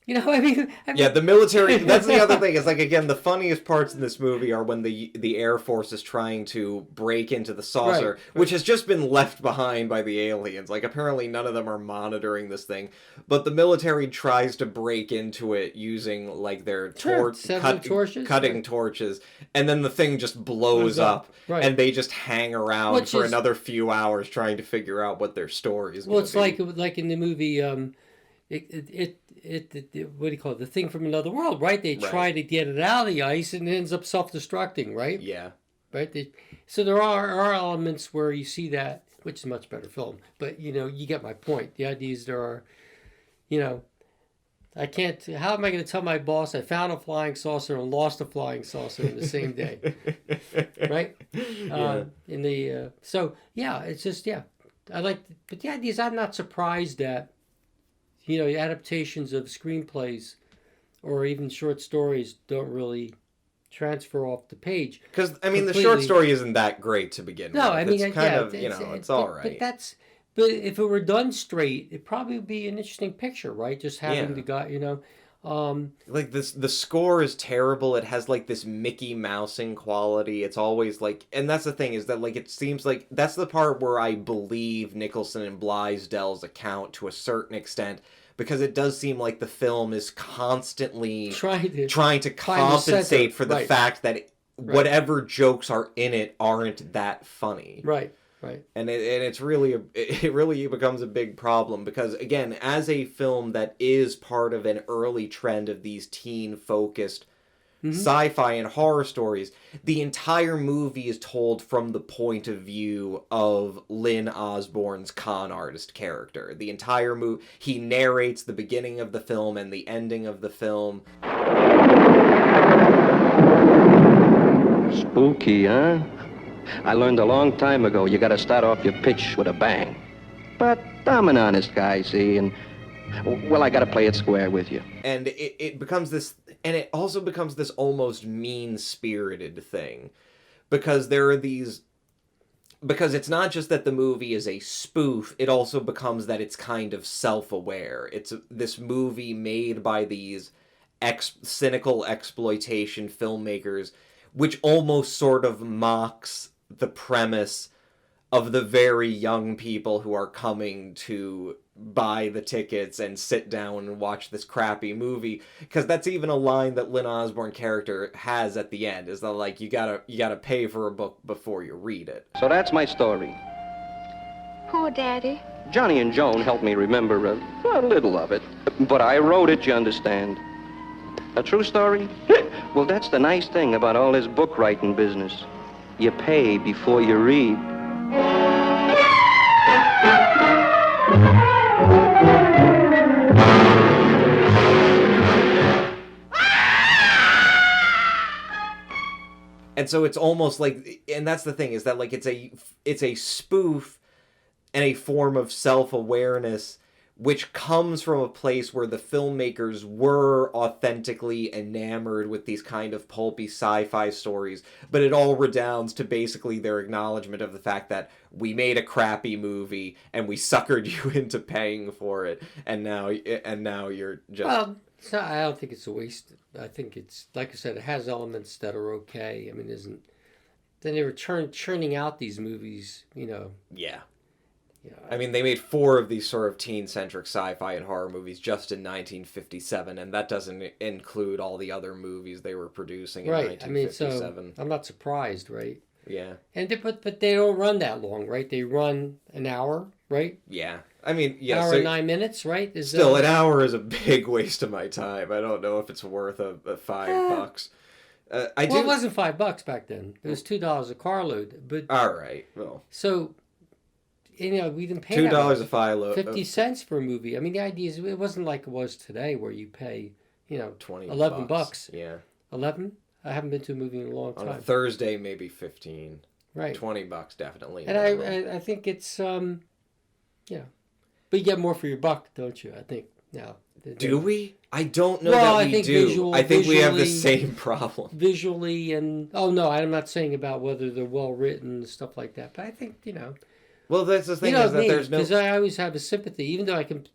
You know, I mean... Yeah, the military... That's the other thing. Is like, again, the funniest parts in this movie are when the Air Force is trying to break into the saucer, which has just been left behind by the aliens. Like, apparently none of them are monitoring this thing. But the military tries to break into it using, like, their cutting torches. And then the thing just blows up. And they just hang around for another few hours trying to figure out what their story is going to be. Well, it's like in the movie... what do you call it? The Thing from Another World, right? They try to get it out of the ice and it ends up self-destructing, right? Yeah. Right? So there are elements where you see that, which is a much better film. But, you know, you get my point. The idea is there are, you know, how am I going to tell my boss I found a flying saucer and lost a flying saucer in the same day? Right? So, yeah, it's just, but the idea is I'm not surprised that, you know, adaptations of screenplays or even short stories don't really transfer off the page. Because, I mean, the short story isn't that great to begin with. No, I mean, it's kind of, you know, it's all right. But if it were done straight, it'd probably be an interesting picture, right? Just having the guy, you know... like the score is terrible. It has like this Mickey Mousing quality. It's always like, and that's the thing, is that like it seems like that's the part where I believe Nicholson and Blaisdell's account to a certain extent, because it does seem like the film is constantly trying to compensate for the fact that whatever jokes are in it aren't that funny. Right. And it really becomes a big problem because, again, as a film that is part of an early trend of these teen-focused sci-fi and horror stories, the entire movie is told from the point of view of Lynn Osborne's con artist character. The entire movie, he narrates the beginning of the film and the ending of the film. Spooky, huh? I learned a long time ago you gotta start off your pitch with a bang. But I'm an honest guy, see, and, well, I gotta play it square with you. And it becomes this, and it also becomes this almost mean-spirited thing. Because there are these, because it's not just that the movie is a spoof, it also becomes that it's kind of self-aware. It's this movie made by these cynical exploitation filmmakers, which almost sort of mocks the premise of the very young people who are coming to buy the tickets and sit down and watch this crappy movie. Because that's even a line that Lynn Osborne character has at the end, is that, like, you gotta pay for a book before you read it. So that's my story. Poor Daddy. Johnny and Joan helped me remember a little of it. But I wrote it, you understand. A true story? Well, that's the nice thing about all this book writing business. You pay before you read. And so it's almost like, and that's the thing, is that like it's a spoof and a form of self-awareness, which comes from a place where the filmmakers were authentically enamored with these kind of pulpy sci-fi stories, but it all redounds to basically their acknowledgement of the fact that we made a crappy movie and we suckered you into paying for it, and now you're just... Well, I don't think it's a waste. I think it's, like I said, it has elements that are okay. I mean, then they were churning out these movies, Yeah. I mean, they made 4 of these sort of teen-centric sci-fi and horror movies just in 1957, and that doesn't include all the other movies they were producing in 1957. I mean, so I'm not surprised, right? Yeah. But they don't run that long, right? They run an hour, right? Yeah. I mean, yeah. Hour and 9 minutes, right? Still, an hour is a big waste of my time. I don't know if it's worth a $5. It wasn't $5 back then. It was $2 a carload. But all right. Well. So, we didn't pay $2 a file. 50 cents for a movie. I mean, the idea is it wasn't like it was today where you pay, $20. $11. Yeah. 11? I haven't been to a movie in a long time. On a Thursday, maybe 15. Right. $20 definitely. And I think it's but you get more for your buck, don't you? I think now. Do we? I don't know that we do. I think we have the same problem. Visually and I'm not saying about whether they're well written and stuff like that, but I think Well, that's the thing is that there's no. Because I always have a sympathy, even though I can.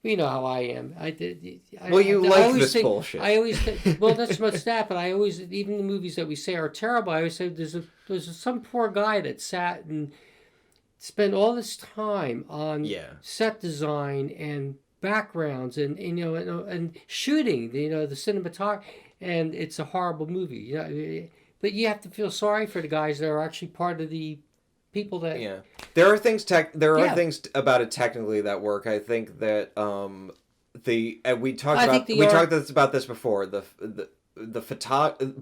You know how I am. This bullshit. I always think, well, that's much that, but I always, even the movies that we say are terrible, I always say there's some poor guy that sat and spent all this time on set design and backgrounds and and shooting, the cinematography, and it's a horrible movie. But you have to feel sorry for the guys that are actually part of the people that there are things things about it technically that work. I think that we talked about this before, the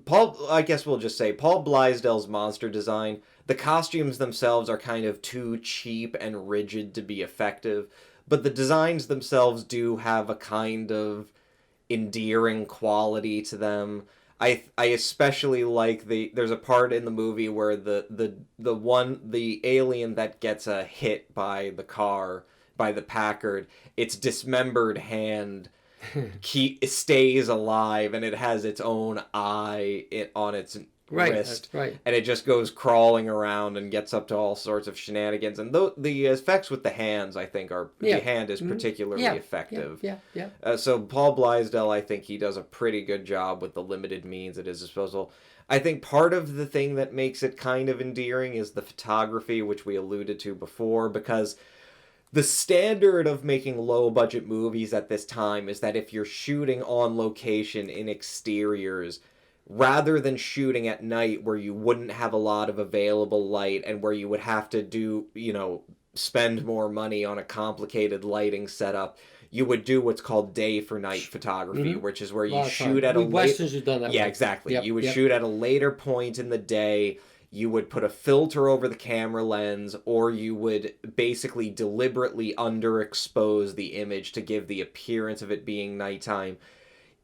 Paul, I guess we'll just say Paul Blaisdell's monster design, the costumes themselves are kind of too cheap and rigid to be effective, but the designs themselves do have a kind of endearing quality to them. I especially like there's a part in the movie where the alien that gets a hit by the car, by the Packard, its dismembered hand stays alive, and it has its own eye on its wrist, right, and it just goes crawling around and gets up to all sorts of shenanigans. And the effects with the hands, I think, the hand is particularly effective. So Paul Blaisdell, I think he does a pretty good job with the limited means at his disposal. I think part of the thing that makes it kind of endearing is the photography, which we alluded to before, because the standard of making low-budget movies at this time is that if you're shooting on location in exteriors, rather than shooting at night where you wouldn't have a lot of available light and where you would have to spend more money on a complicated lighting setup, you would do what's called day for night photography, which is where you shoot at a Westerns have done that. Yeah, exactly. You would shoot at a later point in the day. You would put a filter over the camera lens, or you would basically deliberately underexpose the image to give the appearance of it being nighttime.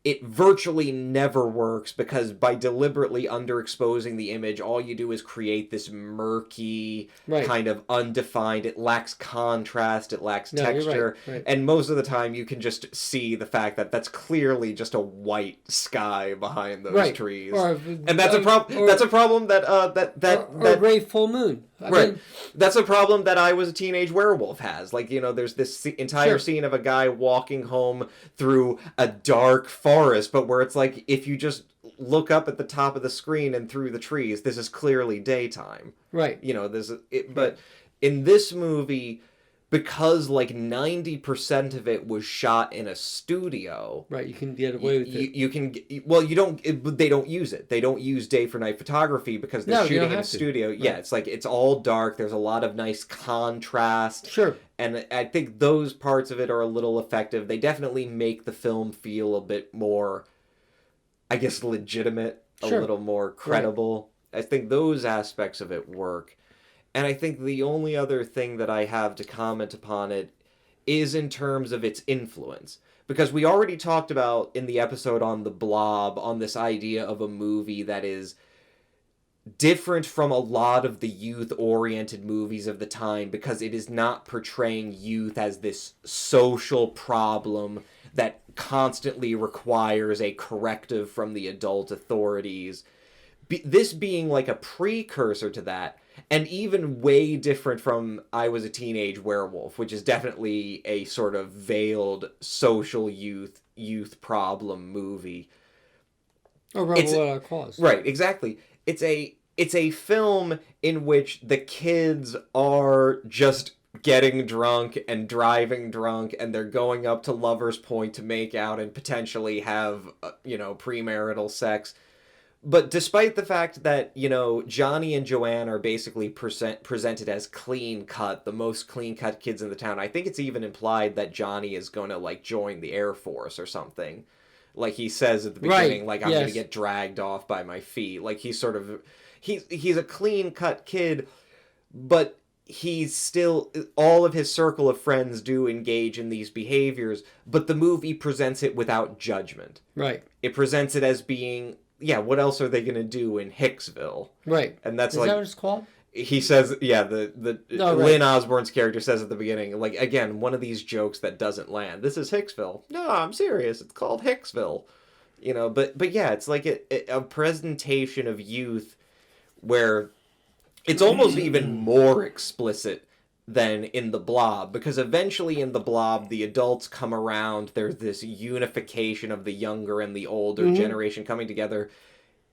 It virtually never works because by deliberately underexposing the image, all you do is create this murky, kind of undefined, it lacks contrast, it lacks texture, and most of the time you can just see the fact that that's clearly just a white sky behind those trees. And that's a problem. That's a problem that gray full moon. I mean, that's a problem that I Was a Teenage Werewolf has. There's this entire scene of a guy walking home through a dark forest, but where it's like, if you just look up at the top of the screen and through the trees, this is clearly daytime. Right. But in this movie, because 90% of it was shot in a studio. Right, you can get away with it. They don't use it. They don't use day for night photography because they're shooting in a studio. Right. Yeah, it's all dark. There's a lot of nice contrast. Sure. And I think those parts of it are a little effective. They definitely make the film feel a bit more, I guess, legitimate, a little more credible. Right. I think those aspects of it work. And I think the only other thing that I have to comment upon it is in terms of its influence. Because we already talked about in the episode on The Blob, on this idea of a movie that is different from a lot of the youth-oriented movies of the time because it is not portraying youth as this social problem that constantly requires a corrective from the adult authorities. This being like a precursor to that, and even way different from I Was a Teenage Werewolf, which is definitely a sort of veiled social youth problem movie. Or Rebel Without a Cause. Right, exactly. It's a film in which the kids are just getting drunk and driving drunk, and they're going up to Lover's Point to make out and potentially have, premarital sex. But despite the fact that, Johnny and Joanne are basically presented as clean-cut, the most clean-cut kids in the town, I think it's even implied that Johnny is going to, join the Air Force or something. Like he says at the beginning, right. I'm going to get dragged off by my feet. Like he's sort of... He's a clean-cut kid, but he's still... All of his circle of friends do engage in these behaviors, but the movie presents it without judgment. Right. It presents it as being... Yeah, what else are they going to do in Hicksville? Right. And that's Is that what it's called? He says, Lynn Osborne's character says at the beginning, again, one of these jokes that doesn't land. This is Hicksville. No, I'm serious. It's called Hicksville. But yeah, it's like a presentation of youth where it's almost even more explicit than in The Blob, because eventually in The Blob, the adults come around, there's this unification of the younger and the older generation coming together.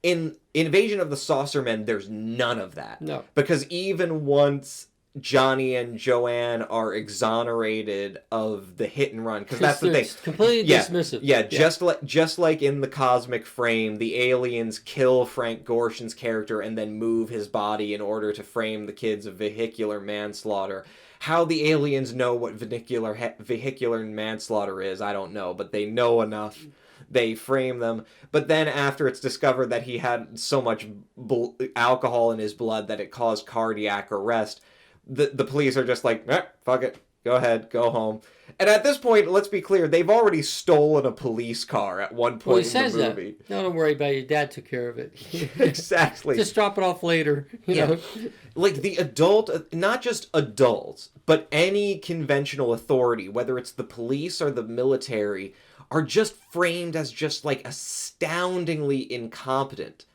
In Invasion of the Saucermen, there's none of that. No. Because even once Johnny and Joanne are exonerated of the hit and run, because that's the thing. Completely dismissive. Yeah, just like in The Cosmic Frame, the aliens kill Frank Gorshin's character and then move his body in order to frame the kids of vehicular manslaughter. How the aliens know what vehicular manslaughter is, I don't know, but they know enough. They frame them, but then after it's discovered that he had so much alcohol in his blood that it caused cardiac arrest, the police are just like, fuck it, go ahead, go home. And at this point, let's be clear, they've already stolen a police car at one point in the movie. That. No, don't worry about it. Your dad took care of it. Exactly. Just drop it off later. You know? Like the adult, not just adults, but any conventional authority, whether it's the police or the military, are just framed as just astoundingly incompetent.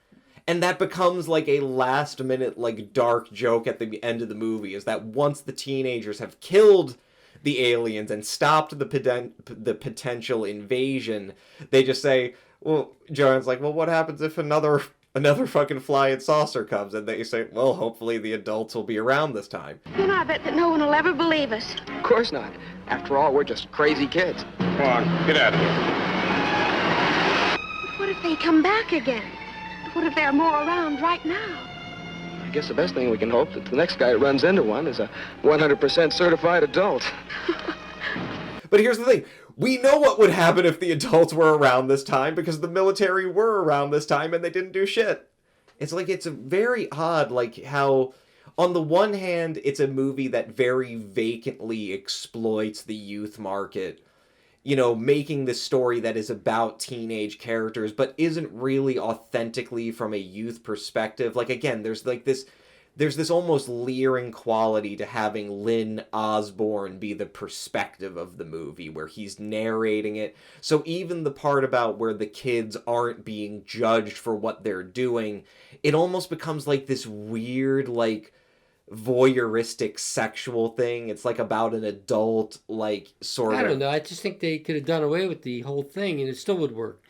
And that becomes a last minute dark joke at the end of the movie, is that once the teenagers have killed the aliens and stopped the potential invasion, they just say, well, Joanne's like, well, what happens if another fucking flying saucer comes? And they say, well, hopefully the adults will be around this time. I bet that no one will ever believe us. Of course not. After all, we're just crazy kids. Come on, get out of here. But what if they come back again? What if there are more around right now? I guess the best thing we can hope that the next guy who runs into one is a 100% certified adult. But here's the thing. We know what would happen if the adults were around this time, because the military were around this time and they didn't do shit. It's a very odd, how, on the one hand, it's a movie that very vacantly exploits the youth market, making this story that is about teenage characters, but isn't really authentically from a youth perspective. Again, there's this almost leering quality to having Lynn Osborne be the perspective of the movie, where he's narrating it. So even the part about where the kids aren't being judged for what they're doing, it almost becomes this weird, voyeuristic sexual thing. It's about an adult, sort of... I don't know. I just think they could have done away with the whole thing and it still would work.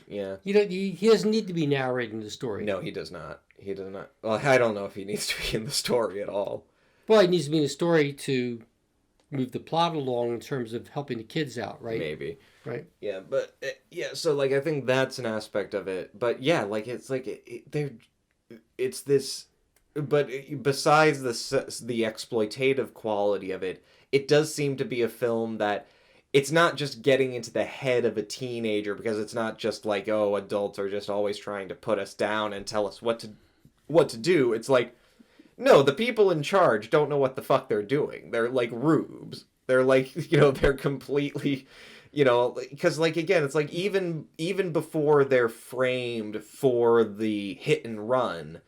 Yeah. He doesn't need to be narrating the story. No, he does not. He does not. Well, I don't know if he needs to be in the story at all. Well, he needs to be in the story to move the plot along in terms of helping the kids out, right? Maybe. Right. Yeah, but so I think that's an aspect of it. But yeah, it's this. But besides the exploitative quality of it, it does seem to be a film that it's not just getting into the head of a teenager, because it's not just adults are just always trying to put us down and tell us what to do. It's no, the people in charge don't know what the fuck they're doing. They're rubes. They're they're completely, because again, it's even before they're framed for the hit and run,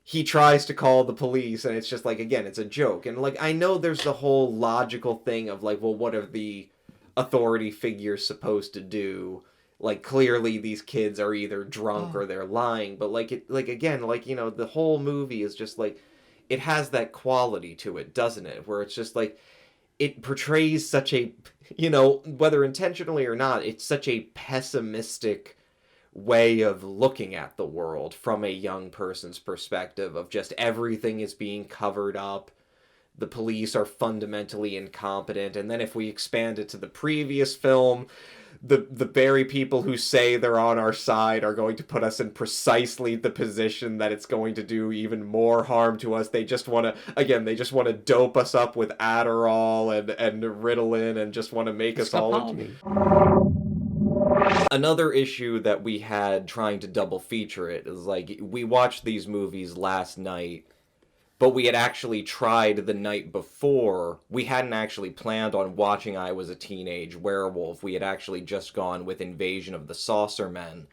he tries to call the police, and it's just like, again, it's a joke. And like, I know there's the whole logical thing of like, well, what are the authority figures supposed to do? Like, clearly these kids are either drunk or they're lying, but like, it, like, again, like, you know, the whole movie is just like, it has that quality to it, doesn't it? Where it's just like, it portrays such a, you know, whether intentionally or not, it's such a pessimistic way of looking at the world from a young person's perspective of just everything is being covered up. The police are fundamentally incompetent. And then if we expand it to the previous film, the very people who say they're on our side are going to put us in precisely the position that it's going to do even more harm to us. They just want to, again, they just want to dope us up with Adderall and Ritalin and just want to make us all... Another issue that we had trying to double feature it is like, we watched these movies last night, but we had actually tried the night before. We hadn't actually planned on watching I Was a Teenage Werewolf. We had actually just gone with Invasion of the Saucermen.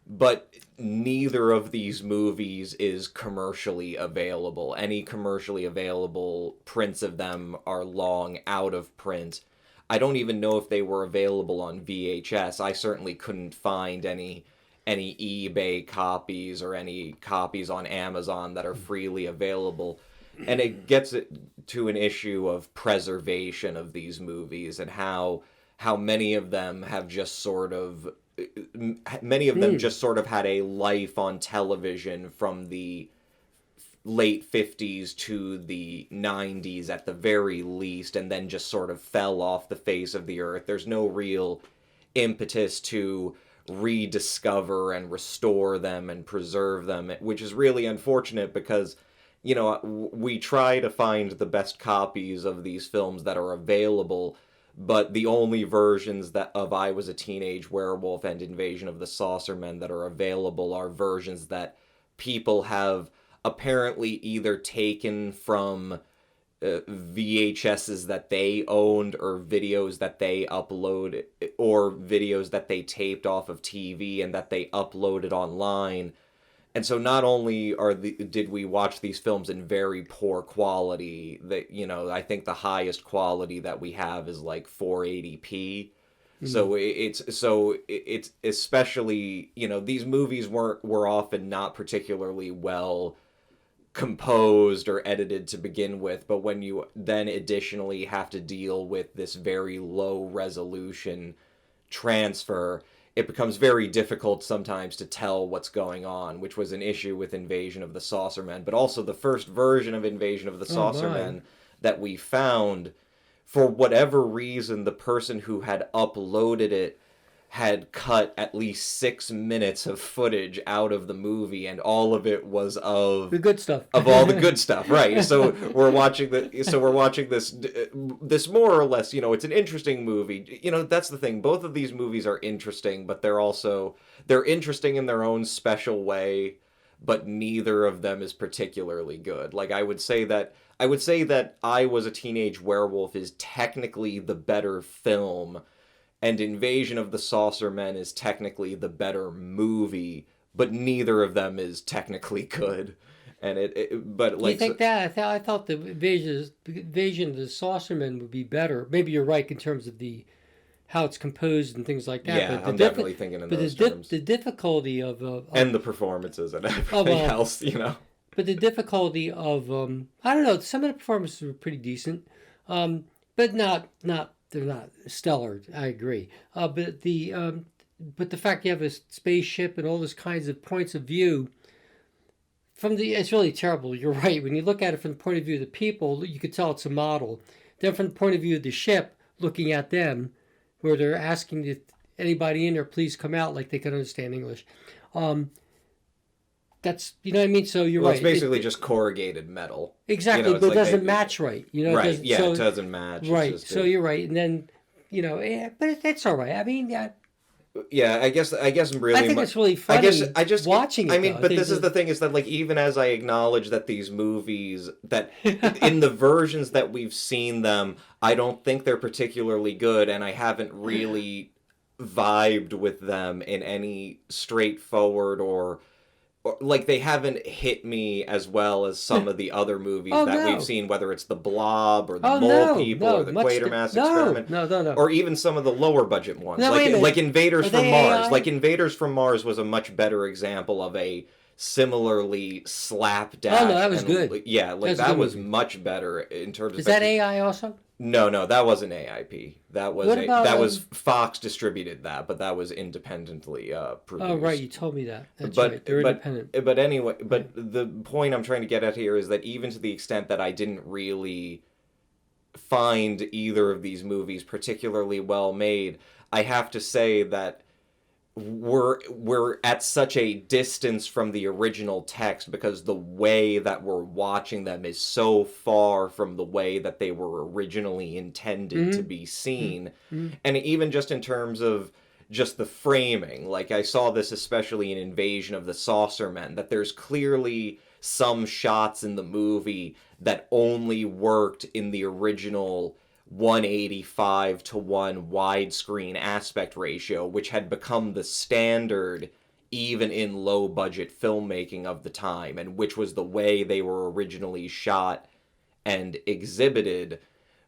But neither of these movies is commercially available. Any commercially available prints of them are long out of print. I don't even know if they were available on VHS. I certainly couldn't find any eBay copies or any copies on Amazon that are freely available. And it gets to an issue of preservation of these movies and how many of them have just sort of just sort of had a life on television from the late 50s to the 90s at the very least, and then just sort of fell off the face of the earth. There's no real impetus to rediscover and restore them and preserve them, which is really unfortunate because, you know, we try to find the best copies of these films that are available, but the only versions that of I Was a Teenage Werewolf and Invasion of the Saucermen that are available are versions that people have apparently either taken from VHSs that they owned or videos that they uploaded or videos that they taped off of TV and that they uploaded online. And so not only did we watch these films in very poor quality, that, you know, I think the highest quality that we have is like 480p. So it's especially, you know, these movies were often not particularly well composed or edited to begin with, but when you then additionally have to deal with this very low resolution transfer, it becomes very difficult sometimes to tell what's going on, which was an issue with Invasion of the Saucermen. But also the first version of Invasion of the Saucermen that we found, for whatever reason, the person who had uploaded it had cut at least 6 minutes of footage out of the movie, and all of it was of the good stuff. Of all the good stuff, right? So we're watching this more or less, you know, it's an interesting movie. You know, that's the thing. Both of these movies are interesting, but they're interesting in their own special way, but neither of them is particularly good. Like, I would say that I Was a Teenage Werewolf is technically the better film, and Invasion of the Saucermen is technically the better movie, but neither of them is technically good. And but like, you think that? I thought the Invasion of the Saucermen would be better. Maybe you're right in terms of how it's composed and things like that. Yeah, but I'm definitely thinking in those terms. The difficulty of and the performances and everything else, you know. But the difficulty of I don't know. Some of the performances were pretty decent, but not. They're not stellar. I agree. But the fact you have a spaceship and all those kinds of points of view it's really terrible. You're right. When you look at it from the point of view of the people, you could tell it's a model. Then from the point of view of the ship, looking at them, where they're asking anybody in there, please come out, like they can understand English. That's, you know what I mean? So you're right. It's basically just corrugated metal. Exactly, you know, but it doesn't match right. You know, right, it doesn't match. Right, so you're right. And then, you know, but it's all right. I mean, yeah, I guess really... I think it's really funny watching it. I mean, but this is the thing, is that, like, even as I acknowledge that these movies, that in the versions that we've seen them, I don't think they're particularly good, and I haven't really vibed with them in any straightforward or like they haven't hit me as well as some of the other movies we've seen, whether it's The Blob or The Mole People or The Quatermass Experiment. No. Or even some of the lower budget ones. No, like Invaders from Mars. AI? Like Invaders from Mars was a much better example of a similarly slapdash. Oh, no, that was good. Yeah, like that was much better in terms of... Is that AI also? No, that wasn't AIP. That was Fox distributed that, but that was independently produced. Oh, right, you told me that. That's right, they're independent. But anyway, the point I'm trying to get at here is that even to the extent that I didn't really find either of these movies particularly well made, I have to say that we're at such a distance from the original text because the way that we're watching them is so far from the way that they were originally intended to be seen. And even just in terms of just the framing, like I saw this especially in Invasion of the Saucermen, that there's clearly some shots in the movie that only worked in the original 185:1 widescreen aspect ratio, which had become the standard even in low-budget filmmaking of the time, and which was the way they were originally shot and exhibited,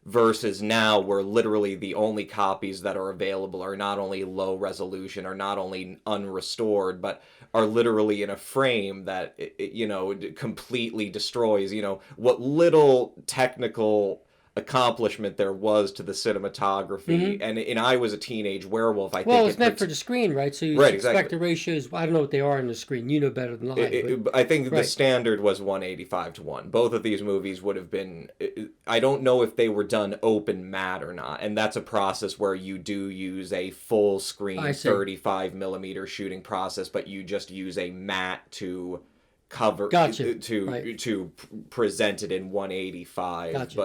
versus now where literally the only copies that are available are not only low resolution, are not only unrestored, but are literally in a frame that, completely destroys, what little technical accomplishment there was to the cinematography. And I was a Teenage Werewolf. I think it's meant for the screen, right? So you expect the ratios. I don't know what they are on the screen. You know better than I. I think the standard was 185:1. Both of these movies would have been. I don't know if they were done open matte or not, and that's a process where you do use a full screen 35mm shooting process, but you just use a matte to cover to present it in 185.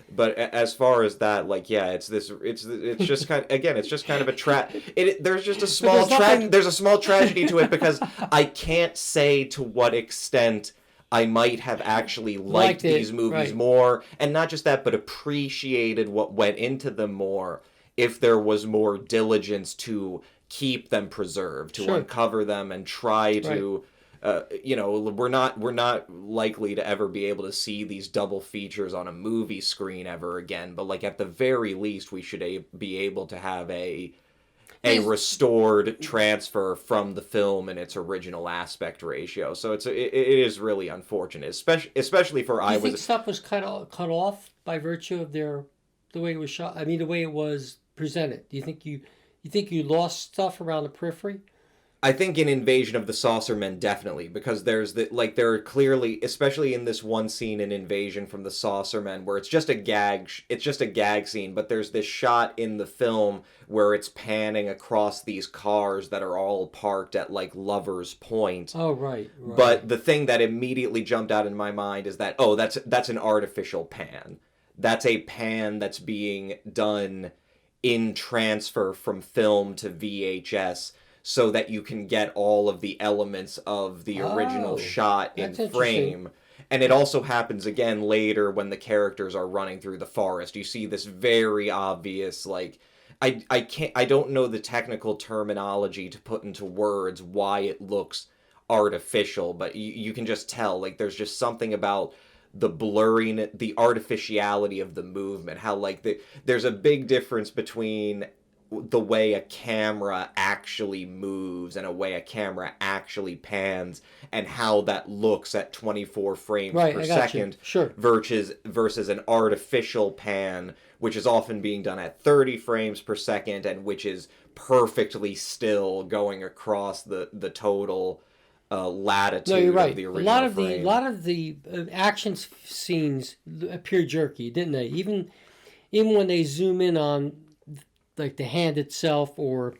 But as far as that, like, yeah, it's just kind of, again, it's just kind of a there's just a small there's a small tragedy to it because I can't say to what extent I might have actually liked these movies more, and not just that, but appreciated what went into them more if there was more diligence to keep them preserved, to uncover them and try to... we're not likely to ever be able to see these double features on a movie screen ever again. But like at the very least, we should be able to have a restored transfer from the film in its original aspect ratio. So it is really unfortunate, especially for I think stuff was cut off by virtue of the way it was shot. I mean, the way it was presented. Do you think you lost stuff around the periphery? I think in Invasion of the Saucermen, definitely, because there are clearly, especially in this one scene in Invasion from the Saucermen, where it's just a gag scene, but there's this shot in the film where it's panning across these cars that are all parked at like Lover's Point. Oh, right. But the thing that immediately jumped out in my mind is that, that's an artificial pan. That's a pan that's being done in transfer from film to VHS, so that you can get all of the elements of the original shot in frame. And it also happens again later when the characters are running through the forest. You see this very obvious, like, I don't know the technical terminology to put into words why it looks artificial, but you can just tell, like, there's just something about the blurring, the artificiality of the movement, how, like, there's a big difference between the way a camera actually moves and a way a camera actually pans and how that looks at 24 frames per second versus an artificial pan, which is often being done at 30 frames per second and which is perfectly still going across the total latitude of the original frame. A lot of the action scenes appear jerky, didn't they? Even when they zoom in on like the hand itself or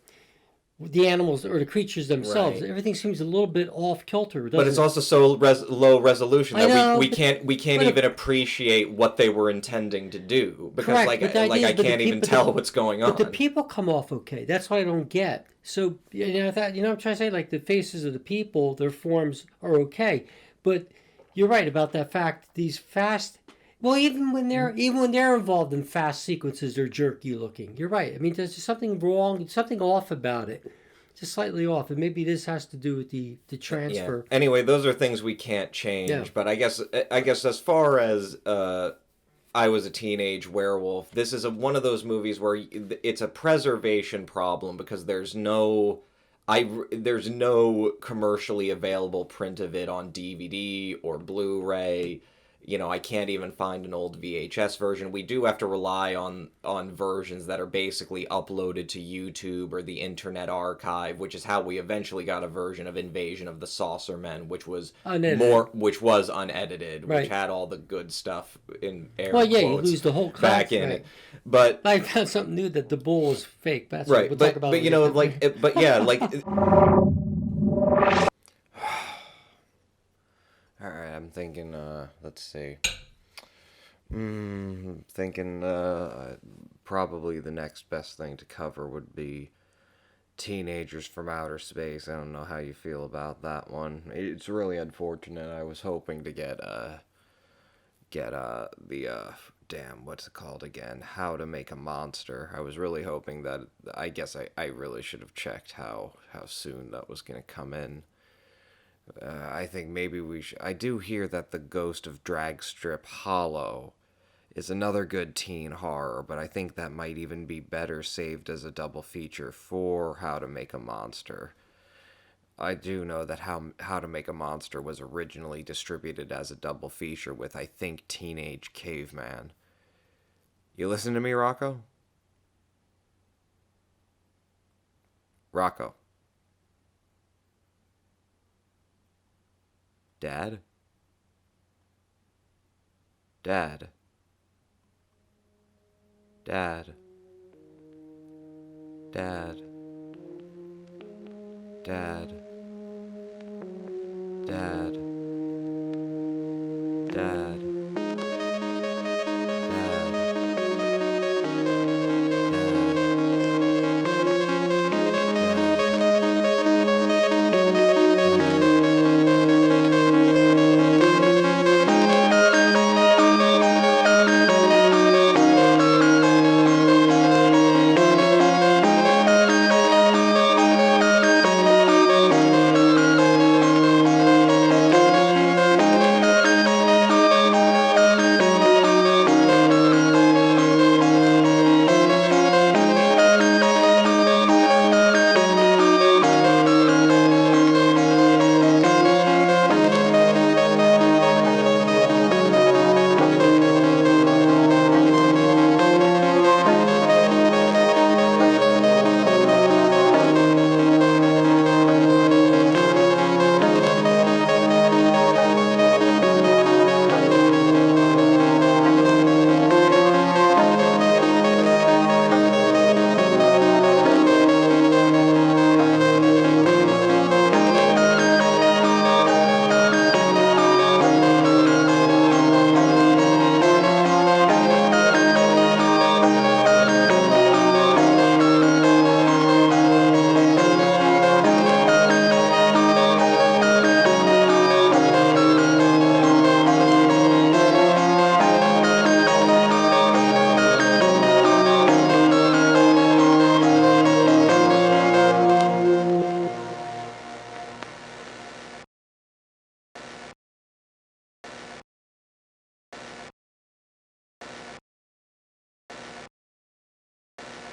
the animals or the creatures themselves, everything seems a little bit off kilter. But it's also so low resolution that we can't even appreciate what they were intending to do because I can't even tell what's going on. But the people come off okay. That's what I don't get. So what I'm trying to say, like the faces of the people, their forms are okay, but you're right about that fact. These fast. Well, even when they're involved in fast sequences, they're jerky looking. You're right. I mean, there's something wrong, something off about it. just slightly off, and maybe this has to do with the transfer. Yeah. Anyway, those are things we can't change. Yeah. But I guess as far as I Was a Teenage Werewolf, this is one of those movies where it's a preservation problem because there's no commercially available print of it on DVD or Blu-ray. You know, I can't even find an old VHS version. We do have to rely on versions that are basically uploaded to YouTube or the Internet Archive, which is how we eventually got a version of Invasion of the Saucer Men, which was unedited, Right. which had all the good stuff in air Well, yeah, quotes you lose the whole back in it. But I found something new that the bull is fake. That's right, we'll but talk about but it you know, later. like, but yeah, like. All right, I'm thinking. Let's see. Thinking. Probably the next best thing to cover would be Teenagers from Outer Space. I don't know how you feel about that one. It's really unfortunate. I was hoping to get the damn, what's it called again? How to Make a Monster. I was really hoping that. I guess I really should have checked how soon that was gonna come in. I think maybe we should. I do hear that The Ghost of Dragstrip Hollow is another good teen horror, but I think that might even be better saved as a double feature for How to Make a Monster. I do know that How to Make a Monster was originally distributed as a double feature with, I think, Teenage Caveman. You listen to me, Rocco? Rocco. Dad? Dad? Dad? Dad? Dad? Dad? Dad?